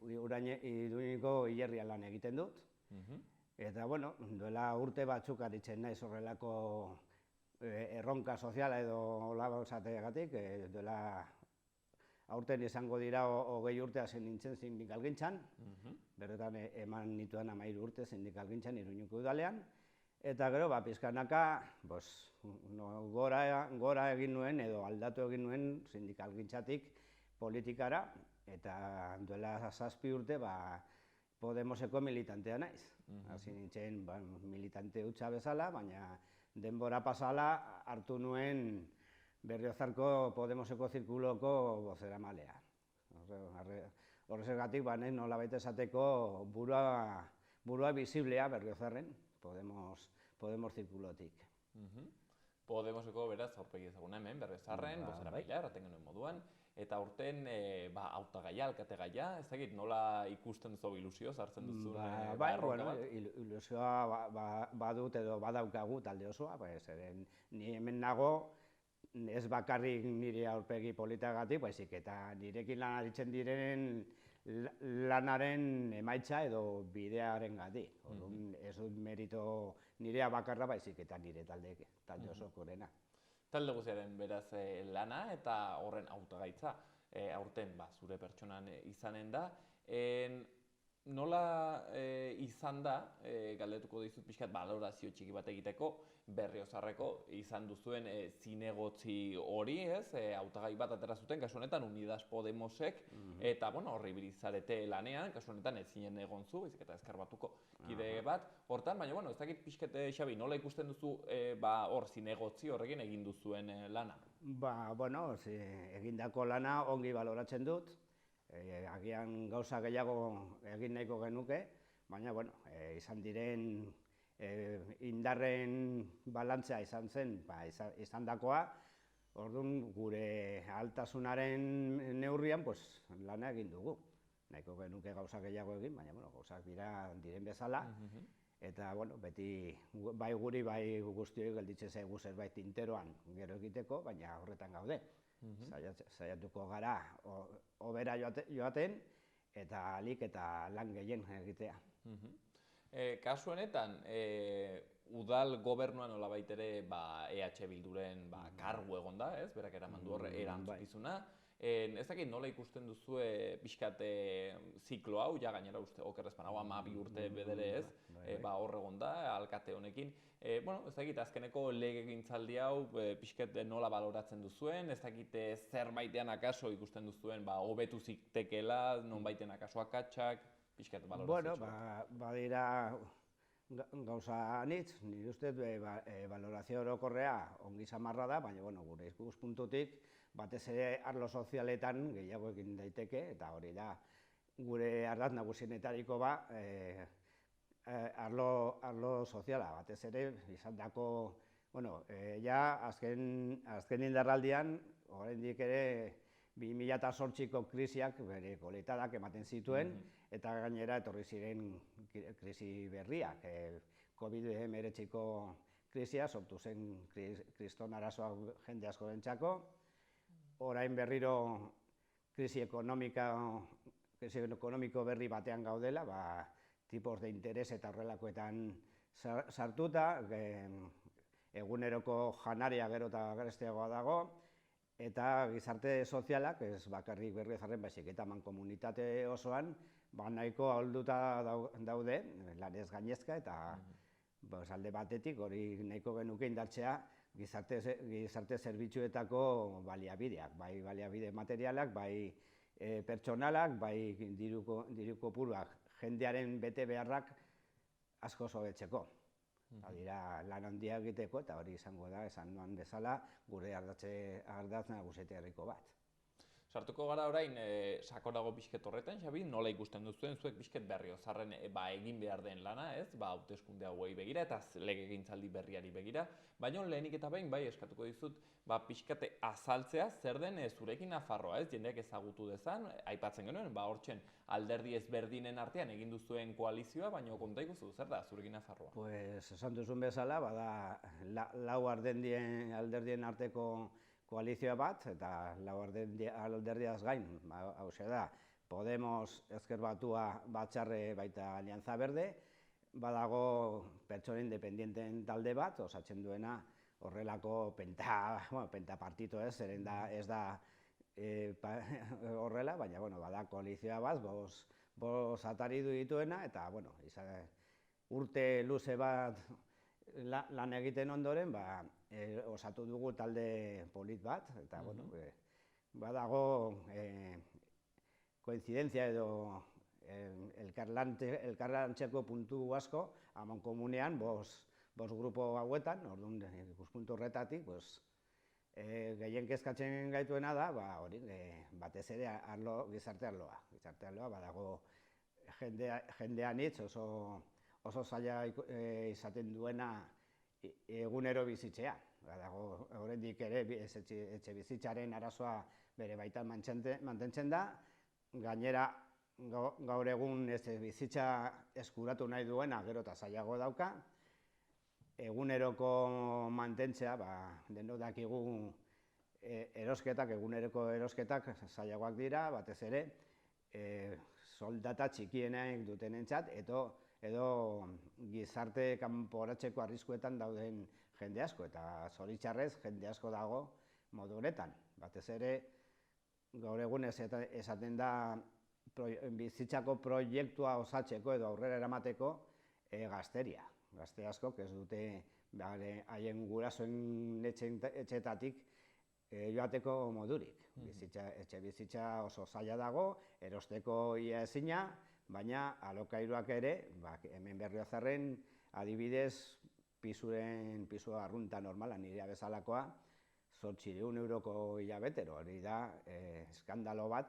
Iruñeko hilerrian lan egiten dut. Eta, duela urte batzuk aritzen naiz horrelako erronka soziala edo hola esateagatik, duela aurten izango dira 20 urte hasi nintzen sindikalgintzan, berretan eman nituen 13 urte sindikalgintzan Iruñeko udalean, eta gero, pizkanaka, gora egin nuen edo aldatu egin nuen sindikalgintzatik politikara, eta duela 7 urte Podemoseko militantea naiz. Hasi nintzen militante hutsa bezala, baina denbora pasala hartu nuen Berriozarko Podemoseko zirkuloko bozeramalea. Horrexegatik nolabait esateko burua bisiblea Berriozarren, Podemos zirkulotik. Podemoseko beraz aurpegi ezaguna hemen Berriozarren, bozeramailea erraten genuen moduan, eta aurten hautagaia, alkategaia, ez dakit nola ikusten duzu ilusioz hartzen duzun erronka bat? Ilusioa badut edo badaukagu talde osoa, ni hemen nago ez bakarrik nire aurpegi politagatik, baizik eta nirekin lan aritzen diren lanaren emaitza edo bidearen gatik. Ez dut merito nirea bakarra baizik eta nire talde osokorena. Talde guztiaren beraz lana eta horren hautagaitza aurten zure pertsonan izanen da. Nola izan da, galdetuko dizut pixkat balorazio txiki bat egiteko, Berriozarreko izan duzuen zinegotzi hori, hautagai bat atera zuten, kasu honetan Unidas Podemosek, eta horri bilizarete lanean, kasu honetan ez zinen egon zu, baizik eta Ezker Batuko kide bat, hortan, baina ez dakit pixkat, Xabi, nola ikusten duzu hor zinegotzi horrekin egin duzuen lana? Egindako lana ongi baloratzen dut, agian gauza gehiago egin nahiko genuke, baina izan diren indarren balantzea izan zen izan dakoa, orduan gure altasunaren neurrian lana egin dugu. Nahiko genuke gauza gehiago egin, baina gauzak diren bezala, eta beti bai guri bai guztioi gelditzen zaigu zerbait interoan gero egiteko, baina horretan gaude. Saiatuko gara hobera joaten eta ahalik eta lan gehien egitea. Kasu honetan, udal gobernuan nolabait ere EH Bilduren kargu egon da, berak eraman du horre erantzukizuna. Ez dakit nola ikusten duzue pixkat ziklo hau, ja gainera uste okerrezpan hau 12 urte bedere hor egon da, alkate honekin. Ez dakit azkeneko legegintzaldi hau pixkat nola baloratzen duzuen, ez dakit zerbaitean akaso ikusten duzuen hobetu zitekeela, nonbaiten akaso akatsak, pixkat balorazio txoa. Badira gauza anitz, nire ustez balorazio orokorrea ongi samarra da, baina gure ikuspuntutik batez ere arlo sozialetan gehiago egin daiteke, eta hori da gure ardatz nagusienetariko arlo soziala, batez ere izan dako, azken indarraldian, oraindik ere 2008ko krisiak bere koletadak ematen zituen, eta gainera etorri ziren krisi berriak. COVID-19ko krisia sortu zen kriston arazoa jende askorentzako, orain berriro krisi ekonomiko berri batean gaudela, tipos de interes eta horrelakoetan sartuta, eguneroko janaria gero eta garestiagoa dago, eta gizarte sozialak, ez bakarrik Berriozarren baizik eta mankomunitate osoan, nahiko ahulduta daude, lanez gainezka, eta alde batetik hori nahiko genuke indartzea gizarte zerbitzuetako baliabideak, bai baliabide materialak, bai pertsonalak, bai diru kopuruak, jendearen bete beharrak asko hobetzeko. Dira lan handia egiteko, eta hori izango da, esan nuen bezala, gure ardatz nagusietariko bat. Sartuko gara orain sakonago pixket horretan, Xabi, nola ikusten duzuen zuek pixket Berriozarren egin behar den lana, hauteskunde hauei begira eta legegintzaldi berriari begira, baina lehenik eta behin eskatuko dizut pixkate azaltzea zer den zurekin Nafarroa, jendeak ezagutu dezan, aipatzen genuen, hortzen alderdi ezberdinen artean egin duzuen koalizioa, baina konta ikustu zer da zurekin Nafarroa? Pues esan duzun bezala, bada lau alderdien arteko koalizioa bat, eta lau alderdiaz gain, hauxe da, Podemos, Ezker Batua, Batzarre baita Alianza Berde, badago pertsona independienten talde bat, osatzen duena horrelako pentapartito ez da horrela, baina bada koalizioa bat, bost atari dituena, eta urte luze bat lan egiten ondoren, osatu dugu talde polit bat, eta badago koinzidentzia edo elkarlantzeko puntu asko, amankomunean, bost grupo hauetan, orduan ikuspuntu horretatik, gehien kezkatzen gaituena da, batez ere gizarte arloa. Gizarte arloa badago jendea nitz oso zaila izaten duena egunero bizitzea. Badago oraindik ere etxe bizitzaren arazoa bere baitan mantentzen da, gainera gaur egun bizitza eskuratu nahi duena gero eta zailago dauka, eguneroko mantentzea, denok dakigu eguneroko erosketak zailagoak dira, batez ere soldata txikienak dutenentzat, edo gizarte kanporatzeko arriskuetan dauden jende asko, eta zoritxarrez jende asko dago modu honetan. Batez ere, gaur egun esaten da bizitzako proiektua osatzeko edo aurrera eramateko gazteria. Gazte askok ez dute haien gurasoen etxeetatik joateko modurik. Etxe bizitza oso zaila dago, erosteko ia ezina, baina alokairuak ere, hemen Berriozarren adibidez pisu arrunta normala, nire bezalakoa, 800 euroko hilabetero, hori da eskandalo bat,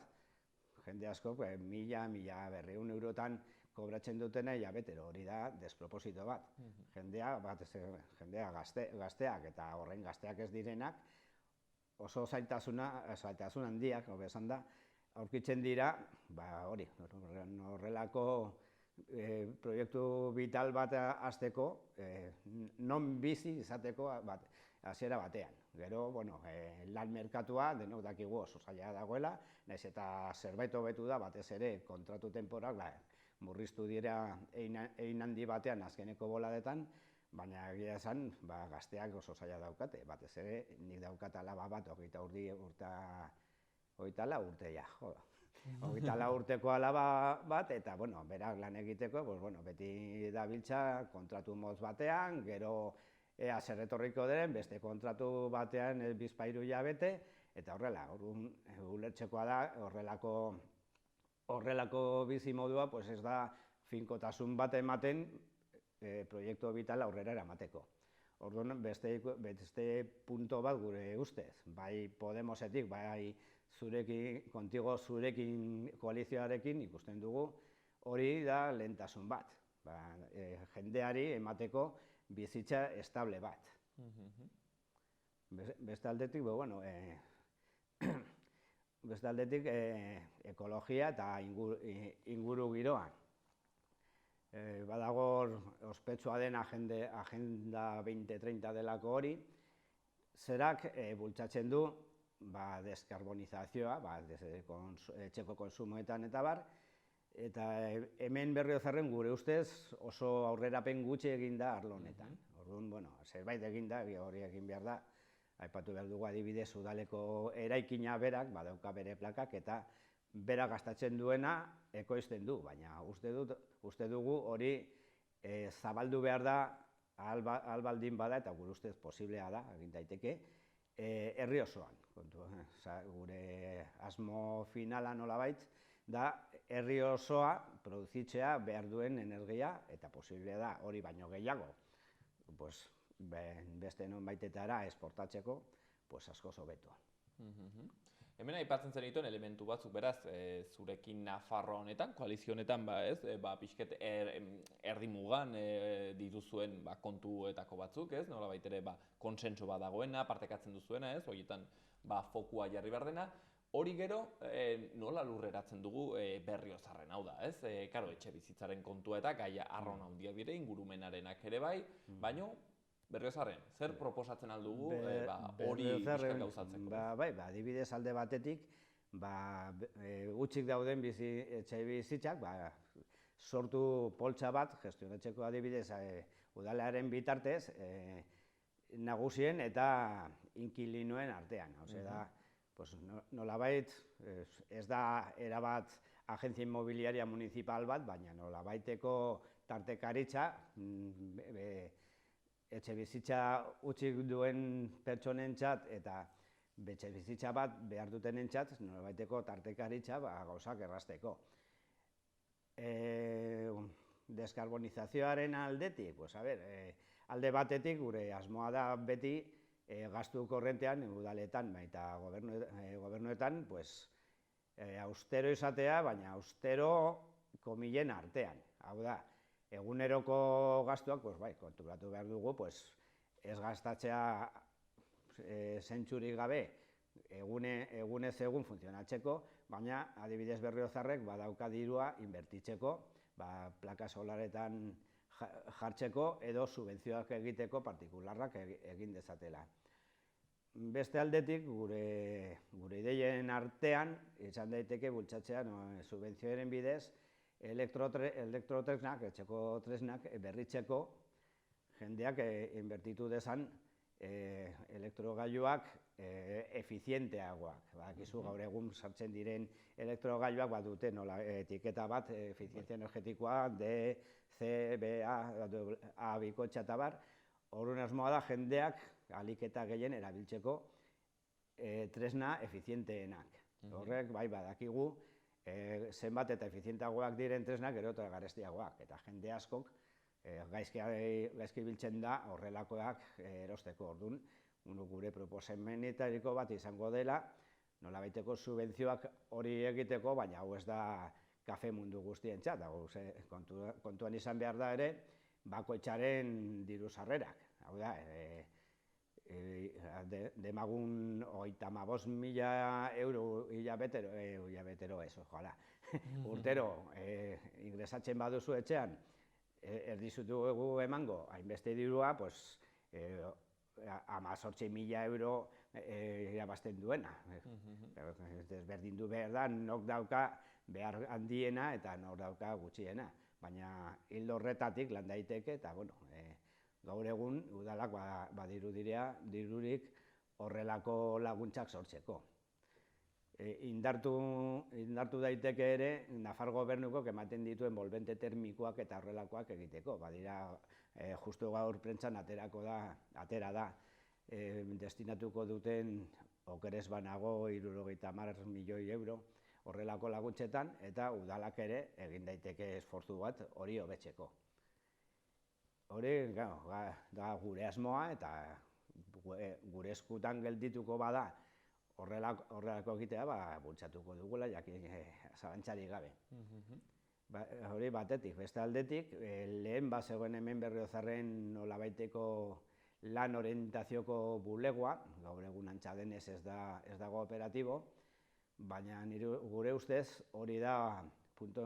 jende asko 1.200 eurotan kobratzen dutena hilabetera, hori da desproposito bat. Jendea gazteak eta horren gazteak ez direnak oso zailtasun handiak, hobe esan da, aurkitzen dira, horrelako proiektu vital bat hasteko, non bizi izateko hasiera batean. Gero, lan merkatua denok dakigu oso zaila dagoela, nahiz eta zerbait hobetu da, batez ere kontratu temporak murriztu dira hein handi batean azkeneko boladetan, baina egia esan gazteak oso zaila daukate, batez ere nik daukat alaba bat 24 urteko alaba bat, eta berak lan egiteko beti dabiltza kontratu motz batean, gero ea zer etorriko den, beste kontratu batean bizpahiru hilabete, eta horrela, ulertzekoa da, horrelako bizi modua ez da finkotasun bat ematen proiektu vital aurrera eramateko. Orduan, beste punto bat gure ustez, bai Podemosetik, bai zurekin koalizioarekin ikusten dugu, hori da lehentasun bat, jendeari emateko bizitza estable bat. Beste aldetik, ekologia eta inguru giroan. Badago ospetsua den Agenda 2030 delako hori, zerak bultzatzen du deskarbonizazioa, etxeko konsumoetan eta bar, eta hemen Berriozarren gure ustez oso aurrerapen gutxi egin da arlo honetan. Orduan, zerbait egin da, hori egin behar da, aipatu behar dugu adibidez udaleko eraikina berak, badauka bere plakak, eta bera gastatzen duena ekoizten du, baina uste dugu hori zabaldu behar da ahal baldin bada, eta gure ustez posiblea da, egin daiteke, herri osoan. Gure asmo finala nolabait da herri osoa produzitzea behar duen energia, eta posiblea da hori baino gehiago, beste nonbaitetara esportatzeko, askoz hobeto. Hemen aipatzen zenituen elementu batzuk, beraz, zurekin Nafarroa honetan, koalizio honetan, pixket erdi mugan dituzuen kontuetako batzuk, nolabait ere kontsentso bat dagoena, partekatzen duzuena, horietan fokua jarri behar dena. Hori gero, nola lurreratzen dugu Berriozarren, hau da, karo, etxe bizitzaren kontua eta gaia arraun handiak dire, ingurumenarenak ere bai, baina Berriozarren, zer proposatzen aldugu hori bizkat gauzatzeko? Adibidez alde batetik, gutxik dauden etxe bizitzak, sortu poltsa bat, gestionatzeko adibidez udalearen bitartez, nagusien eta inkilinoen artean. Nolabait, ez da erabat agentzia inmobiliaria municipal bat, baina nolabaiteko tartekaritza, etxe bizitza utzik duen pertsonentzat eta etxe bizitza bat behar dutenentzat nolabaiteko tartekaritza gauzak errazteko. Deskarbonizazioaren aldetik, alde batetik gure asmoa da beti gastu korrentean, udaletan eta gobernuetan, austero izatea, baina austero komilen artean. Hau da, eguneroko gastuak, konturatu behar dugu, ez gastatzea zentzurik gabe egunez egun funtzionatzeko, baina adibidez Berriozarrek badauka dirua inbertitzeko, plaka solaretan jartzeko edo subentzioak egiteko partikularrak egin dezatela. beste aldetik, gure ideien artean, izan daiteke bultzatzea subentzioaren bidez, elektrotresnak, etxeko tresnak berritzeko jendeak inbertitu dezan elektrogailuak efizienteagoak. Bakizu gaur egun sartzen diren elektrogailuak badute etiketa bat, efizientzia energetikoa, D, C, B, A, bikoitza eta bar. Horren asmoa da jendeak ahalik eta gehien erabiltzeko tresna efizienteenak. Horrek bai badakigu zenbat eta efizienteagoak diren tresnak gero eta garestiagoak. Eta jende askok gaizki biltzen da horrelakoak erosteko. Orduan, gure proposamenetariko bat izango dela, nolabaiteko subentzioak hori egiteko, baina hau ez da kafe mundu guztientzat. Kontuan izan behar da ere, bakoitzaren diru sarrerak. Hau da, demagun 35.000 euro hilabetero ez, ojalá. Urtero ingresatzen baduzu etxean, erdizutu emango, hainbeste dirua, 18.000 euro irabazten duena. Desberdindu behar da, nok dauka behar handiena eta nok dauka gutxiena. Baina hildo horretatik lan daiteke eta, gaur egun udalak badiru dirurik horrelako laguntzak sortzeko. Indartu daiteke ere, Nafar gobernuko ematen dituen bolbente termikoak eta horrelakoak egiteko. Badira, justu gaur prentsan atera da, destinatuko duten okerez banago 70 milioi euro horrelako laguntzetan, eta udalak ere egin daiteke esfortzu bat hori hobetzeko. Hori, da gure asmoa eta gure eskutan geldituko bada horrelako egitea, bultzatuko dugula, jakin zalantzarik gabe. Hori batetik, beste aldetik, lehen zegoen hemen Berriozarren nolabaiteko lan orientazioko bulegoa, gaur egun antza denez ez dago operatibo, baina gure ustez hori da punto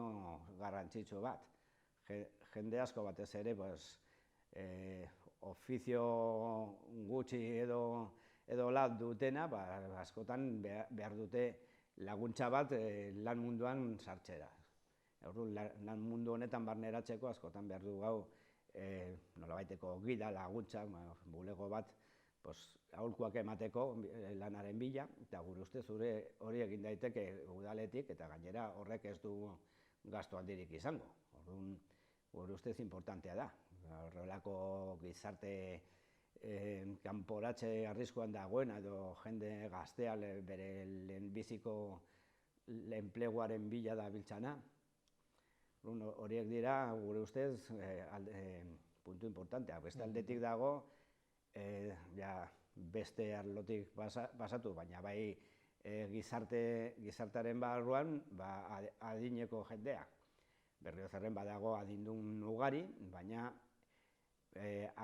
garrantzitsu bat. Jende asko batez ere, ofizio gutxi edo lan dutena, askotan behar dute laguntza bat lan munduan sartzera. Lan mundu honetan barneratzeko askotan behar du gau nolabaiteko gida laguntza, bulego bat aholkuak emateko lanaren bila, eta gure ustez hori egin daiteke udaletik, eta gainera horrek ez du gastu handirik izango. Gure ustez importantea da. Horrelako gizarte kanporatze arriskuan dagoena edo jende gaztea bere lehenbiziko enpleguaren bila da biltzana. Horiek dira, gure ustez, puntu importantea. Beste aldetik dago, beste arlotik pasatu, baina bai gizartearen barruan adineko jendeak. Berriozarren badago adindun ugari, baina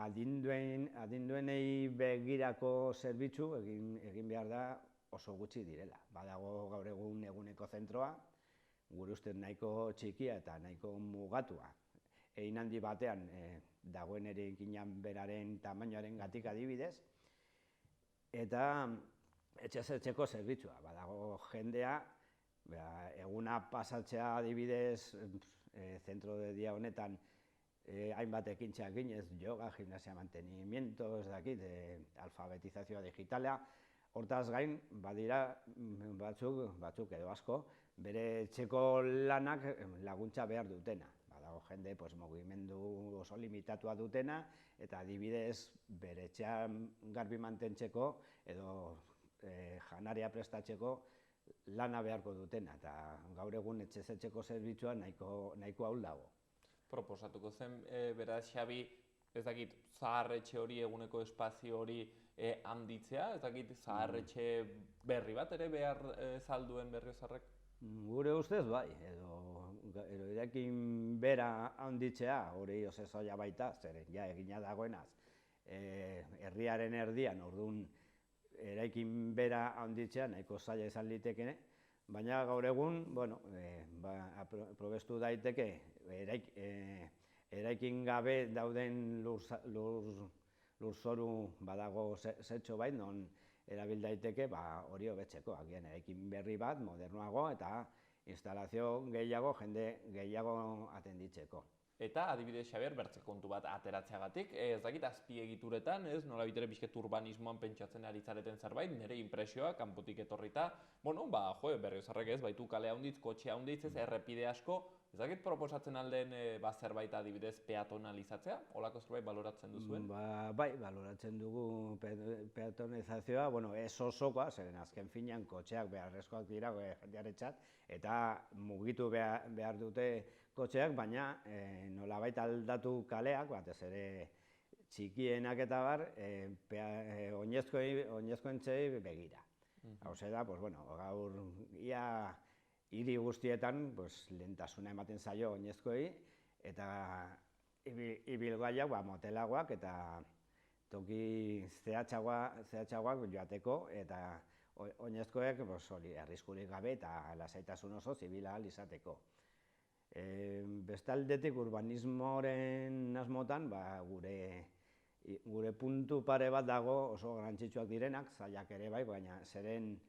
adinduenei begirako zerbitzu egin behar da oso gutxi direla. Badago gaur eguneko zentroa, gure ustez nahiko txikia eta nahiko mugatua. Egin handi batean dagoen eraikinan beraren tamainoaren gatik adibidez, eta etxeko zerbitzua. Badago jendea, eguna pasatzea adibidez, zentro de dia honetan, hainbat ekintza eginez, yoga, gimnasia mantenimiento, ez dakit, alfabetizazioa digitala. Hortaz gain, badira batzuk edo asko, bere etxeko lanak laguntza behar dutena. Badago jende mugimendu oso limitatua dutena, eta adibidez bere etxean garbi mantentzeko edo janaria prestatzeko lana beharko dutena, eta gaur egun etxeko zerbitzua nahiko ahul dago. Proposatuko zen, beraz, Xabi, ez dakit, zaharretxe hori, eguneko espazio hori handitzea, ez dakit, zaharretxe berri bat ere behar zalduen Berriozarrek? Gure ustez bai, edo eraikin bera handitzea, hori oso baita, zeren egina dagoenaz, herriaren erdian, orduan, eraikin bera handitzea nahiko zaila izan litekene, baina gaur egun, probestu daiteke, eraikin gabe dauden lurzoru badago zetxo bai, non erabil daiteke hori hobetzeko, agian eraikin berri bat, modernoago eta instalazio gehiago, jende gehiago atenditzeko. Eta adibidez, Xabier, bertze kontu bat ateratzeagatik, ez dakit azpiegituretan, ez, nola bitere bizket urbanismoan pentsatzen ari zareten zerbait, nire impresioa, kanpotik etorrita, bueno, Berriozarrek ez, baitu kale handitz, kotxe handitz, ez, errepide asko, ez dakit proposatzen alden zerbait adibidez peatonalizatzea, holako zerbait baloratzen duzuen? Bai, baloratzen dugu peatonalizazioa, bueno, ez osokoa, zeren azken finean kotxeak beharrezkoak dira jendearentzat, eta mugitu behar dute kotxeak, baina nolabait aldatu kaleak, batez ere txikienak eta bar, oinezkoentzei begira. Hau da, gaur ia hiri guztietan lehentasuna ematen zaio oinezkoei, eta ibilgaiak motelagoak eta toki zehatzagoak joateko, eta oinezkoek arriskurik gabe eta lasaitasun oso zibila ahal izateko. Bestaldetik urbanismoaren asmotan, gure puntu pare bat dago oso garrantzitsuak direnak, zailak ere bai, baina zeren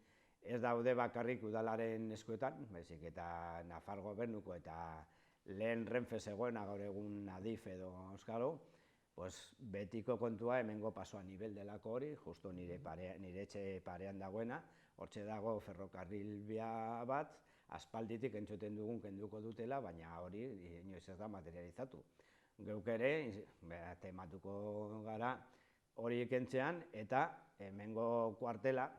ez daude bakarrik udalaren eskuetan, baizik eta Nafar gobernuko eta lehen Renfe zegoena gaur egun Adif edo Euskalo, betiko kontua hemengo pasoa nivel delako hori, justo nire etxe parean dagoena, hortxe dago ferrokarrilbia bat, aspalditik entzuten dugun kenduko dutela, baina hori inoiz ez da materializatu. Geuk ere, tematuko gara hori kentzean, eta hemengo kuartela,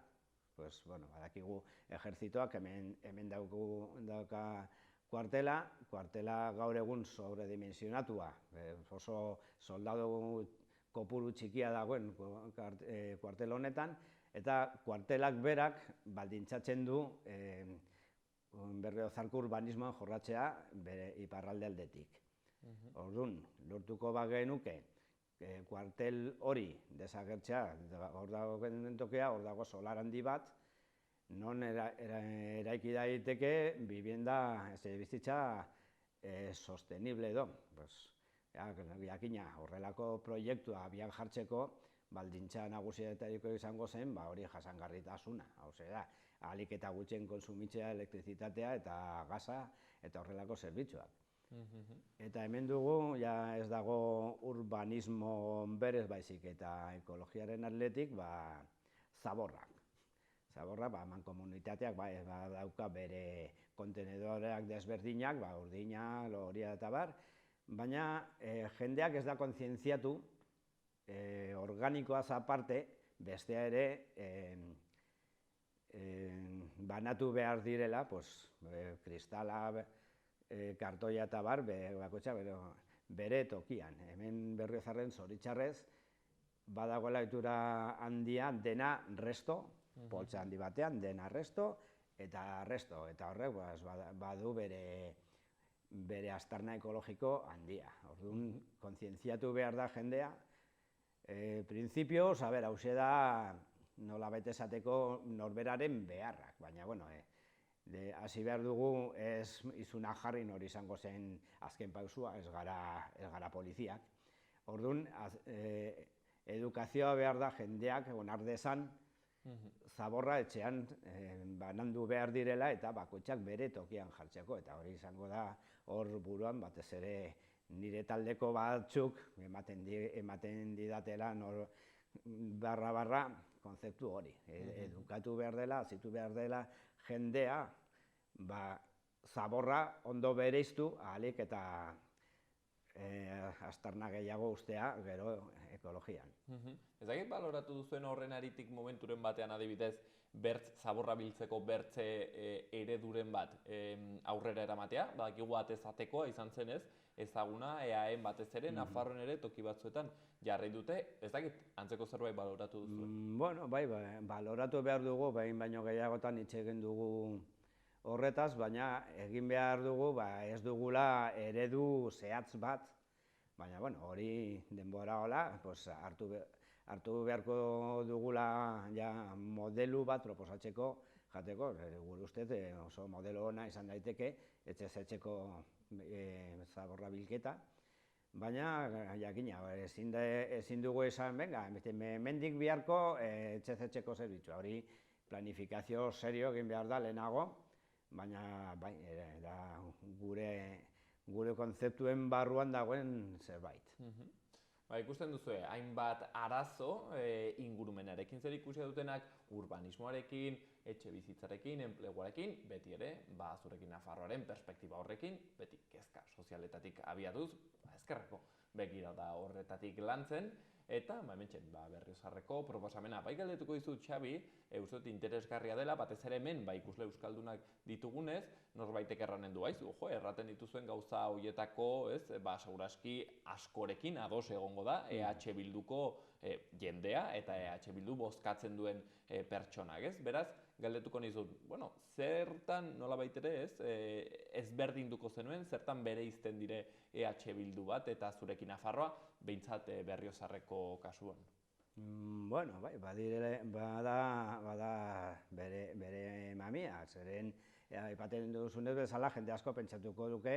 badakigu ejertzitoak hemen dauka kuartela gaur egun sobredimensionatua, oso soldadu kopuru txikia dagoen kuartel honetan, eta kuartelak berak baldintzatzen du Berriozarko urbanismoan jorratzea bere iparralde aldetik. Orduan, lortuko bagenuke kuartel hori desagertzea, hor dago tokia, hor dago solar handi bat, non eraiki daiteke bizitza sostenible edo. Jakina, horrelako proiektua abian jartzeko, baldintza nagusietariko izango zen, hori jasangarritasuna. Hau da, ahalik eta gutxien kontsumitzea elektrizitatea eta gaza eta horrelako zerbitzuak. Eta hemen dugu, ez dago urbanismo berez baizik eta ekologiaren atletik, zaborrak. Zaborrak, mankomunitateak dauka bere kontenedoreak desberdinak, urdina, loria eta bar, baina jendeak ez da kontzientziatu organikoaz aparte, bestea ere banatu behar direla, kristala, kartoia eta bar, bere tokian. Hemen Berriozarren zoritxarrez, badagoela ohitura handia dena resto, poltsa handi batean, dena resto, eta resto, eta horrek badu bere aztarna ekologiko handia. Orduan, kontzientziatu behar da jendea. Printzipioz, hauxe da nolabait esateko norberaren beharrak, baina, hasi behar dugu ez izuna jarri nori izango zen azken pausua, ez gara poliziak. Orduan, edukazioa behar da jendeak onar dezan zaborra etxean banandu behar direla eta bakoitzak bere tokian jartzeko, eta hori izango da hor buruan batez ere nire taldeko batzuk ematen didatela barra konzeptu hori. Edukatu behar dela, azitu behar dela jendea zaborra ondo bereiztu ahalik eta aztarna gehiago ustea gero ekologian. Ez dakit baloratu duzuen horren aritik momenturen batean adibidez zaborra biltzeko bertze ereduren bat aurrera eramatea, badakigu atezatekoa izan zenez, ezaguna EAEn batez ere, Nafarroan ere toki batzuetan jarri dute, ez dakit antzeko zerbait baloratu duzuen? Bai, baloratu behar dugu, baino gehiagotan hitz egin dugu horretaz, baina egin behar dugu ez dugula eredu zehatz bat, baina hori denbora hola, hartu beharko dugula modelu bat proposatzeko jateko, gure ustez oso modelo ona izan daiteke, etxez etxeko zaborra bilketa, baina jakina, ezin dugu esan, venga, mendik biharko etxezetxeko zerbitzua, hori planifikazio serio egin behar da lehenago, baina bai, da gure kontzeptuen barruan dagoen zerbait. Ikusten duzu, hainbat arazo ingurumenarekin zer ikusia dutenak, urbanismoarekin, etxe bizitzarekin, enpleguarekin, beti ere, zurekin Nafarroaren perspektiba horrekin, beti kezka sozialetatik abiatuz, ezkerreko begirada horretatik lantzen, eta, hementxe, Berriozarreko proposamena. Bai galdetuko dizut, Xabi, uste dut interesgarria dela, batez ere hemen, ikusle euskaldunak ditugunez, norbaitek erranen du, erraten dituzuen gauza horietako, seguraski askorekin ados egongo da, EH Bilduko jendea eta EH Bildu bozkatzen duen pertsonak, ez? Beraz, galdetuko nizut, zertan nolabait ere, ezberdinduko zenuen, zertan bereizten dire EH Bildu bat eta zurekin Nafarroa, behintzat Berriozarreko kasuan? Bueno, bai, bada bere mamia, zeren aipatzen duzunez bezala, jende asko pentsatuko duke,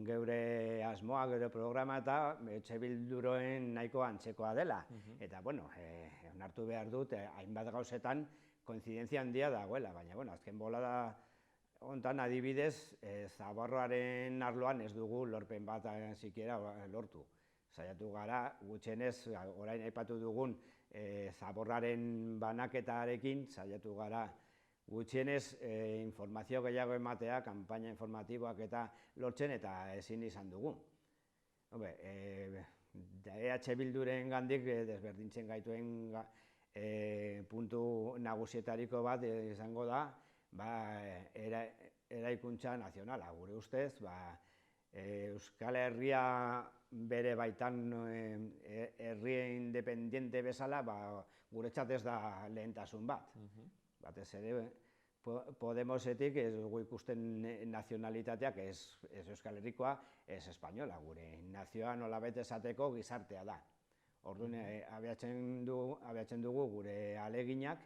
geure asmoa, geure programa eta EH Bilduroen nahiko antzekoa dela. Eta, onartu behar dut, hainbat gauzetan koinzidentzia handia dagoela, baina, azken bolada hontan adibidez, zaborroaren arloan ez dugu lorpen bat sikiera lortu. Saiatu gara, gutxienez, orain aipatu dugun zaborraren banaketarekin, saiatu gara gutxienez informazio gehiago ematea, kanpaina informatiboak eta lortzen eta ezin izan dugu. EH Bilduren gandik desberdintzen gaituen puntu nagusietariko bat izango da, eraikuntza nazionala. Gure ustez, Euskal Herria bere baitan herri independiente bezala, guretzat ez da lehentasun bat. Batez ere, Podemosetik ez dugu ikusten nazionalitateak ez Euskal Herrikoa, ez espainola. Gure nazioa nolabait esateko gizartea da. Orduan, abiatzen dugu gure aleginak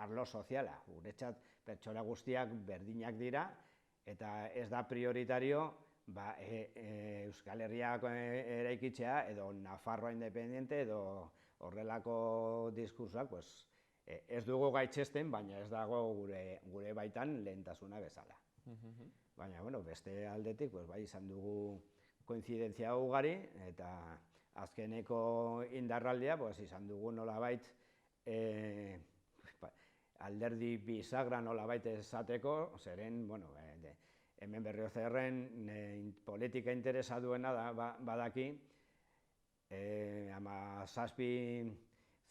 arlo soziala. Guretzat pertsona guztiak berdinak dira, eta ez da prioritario Euskal Herriak eraikitzea edo Nafarroa independiente edo horrelako diskursoak ez dugu gaitzesten, baina ez dago gure baitan lehentasuna bezala. Baina, beste aldetik, bai izan dugu koinzidentzia ugari, eta azkeneko indarraldia izan dugu nolabait alderdi bisagra nolabait esateko, zeren, hemen Berriozarren politika interesa duena badaki, 17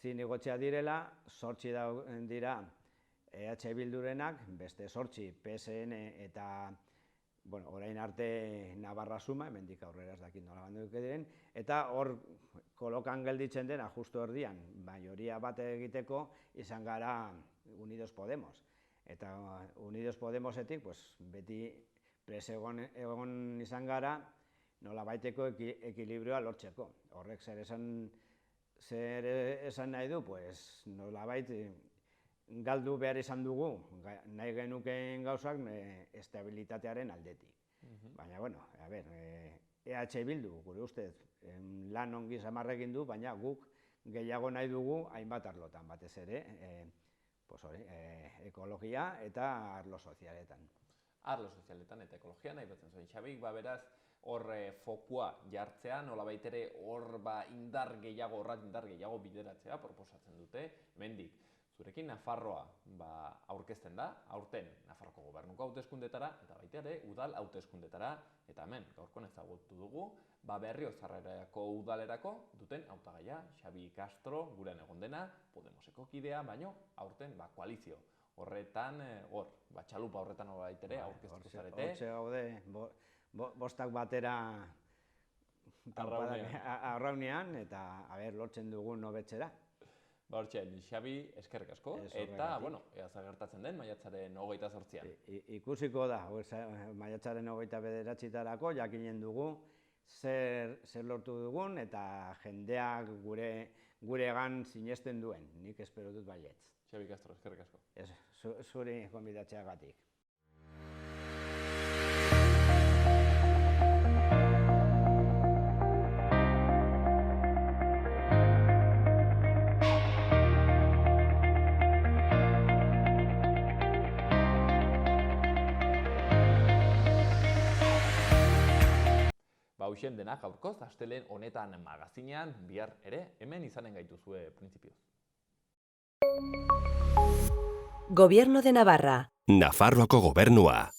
zinigotzea direla, 8 dira EH Bildurenak, beste 8 PSN eta orain arte Navarra Suma, hemendik aurrera ez dakit nola banduko diren, eta hor kolokan gelditzen dena justu erdian, majoria bat egiteko izan gara Unidos Podemos. Eta Unidos Podemosetik beti presegon egon izan gara nolabaiteko ekilibrioa lortzeko. Horrek zer esan nahi du, nolabait galdu behar izan dugu, nahi genukeen gauzak estabilitatearen aldetik. Baina, EH Bildu, gure ustez, lan ongi samarra egin du, baina guk gehiago nahi dugu hainbat arlotan, batez ere, ekologia eta arlo sozialetan. Arlo sozialetan eta ekologia nahi batzen zuen. Xabik, beraz, hor fokua jartzea, nolabait ere hor indar gehiago bideratzea proposatzen dute, mendik. Zurekin Nafarroa aurkezten da, aurten Nafarroko gobernuko hauteskundetara, eta baita ere udal hauteskundetara, eta hemen gaurkoan ezagutu dugu, Berriozarreko udalerako duten hautagaia, Xabi Castro, gurean egon dena, Podemoseko kidea, baino aurten koalizio. Horretan, txalupa horretan nolabait ere aurkeztuko zarete. Hortxe gaude, bostak batera arraunean, eta lortzen dugun nobetxera. Hortxe, Xabi, eskerrik asko, eta, ea gertatzen den maiatzaren 28an. Ikusiko da, maiatzaren 29etarako jakinen dugu zer lortu dugun eta jendeak guregan sinesten duen, nik espero dut baietz. Xabi Castro, eskerrik asko. Zuri gonbidatzeagatik. Hauxen dena gaurkoz, astelehen honetan magazinean, bihar ere, hemen izanen gaituzue printzipioz. Gobierno de Navarra. Nafarroako gobernua.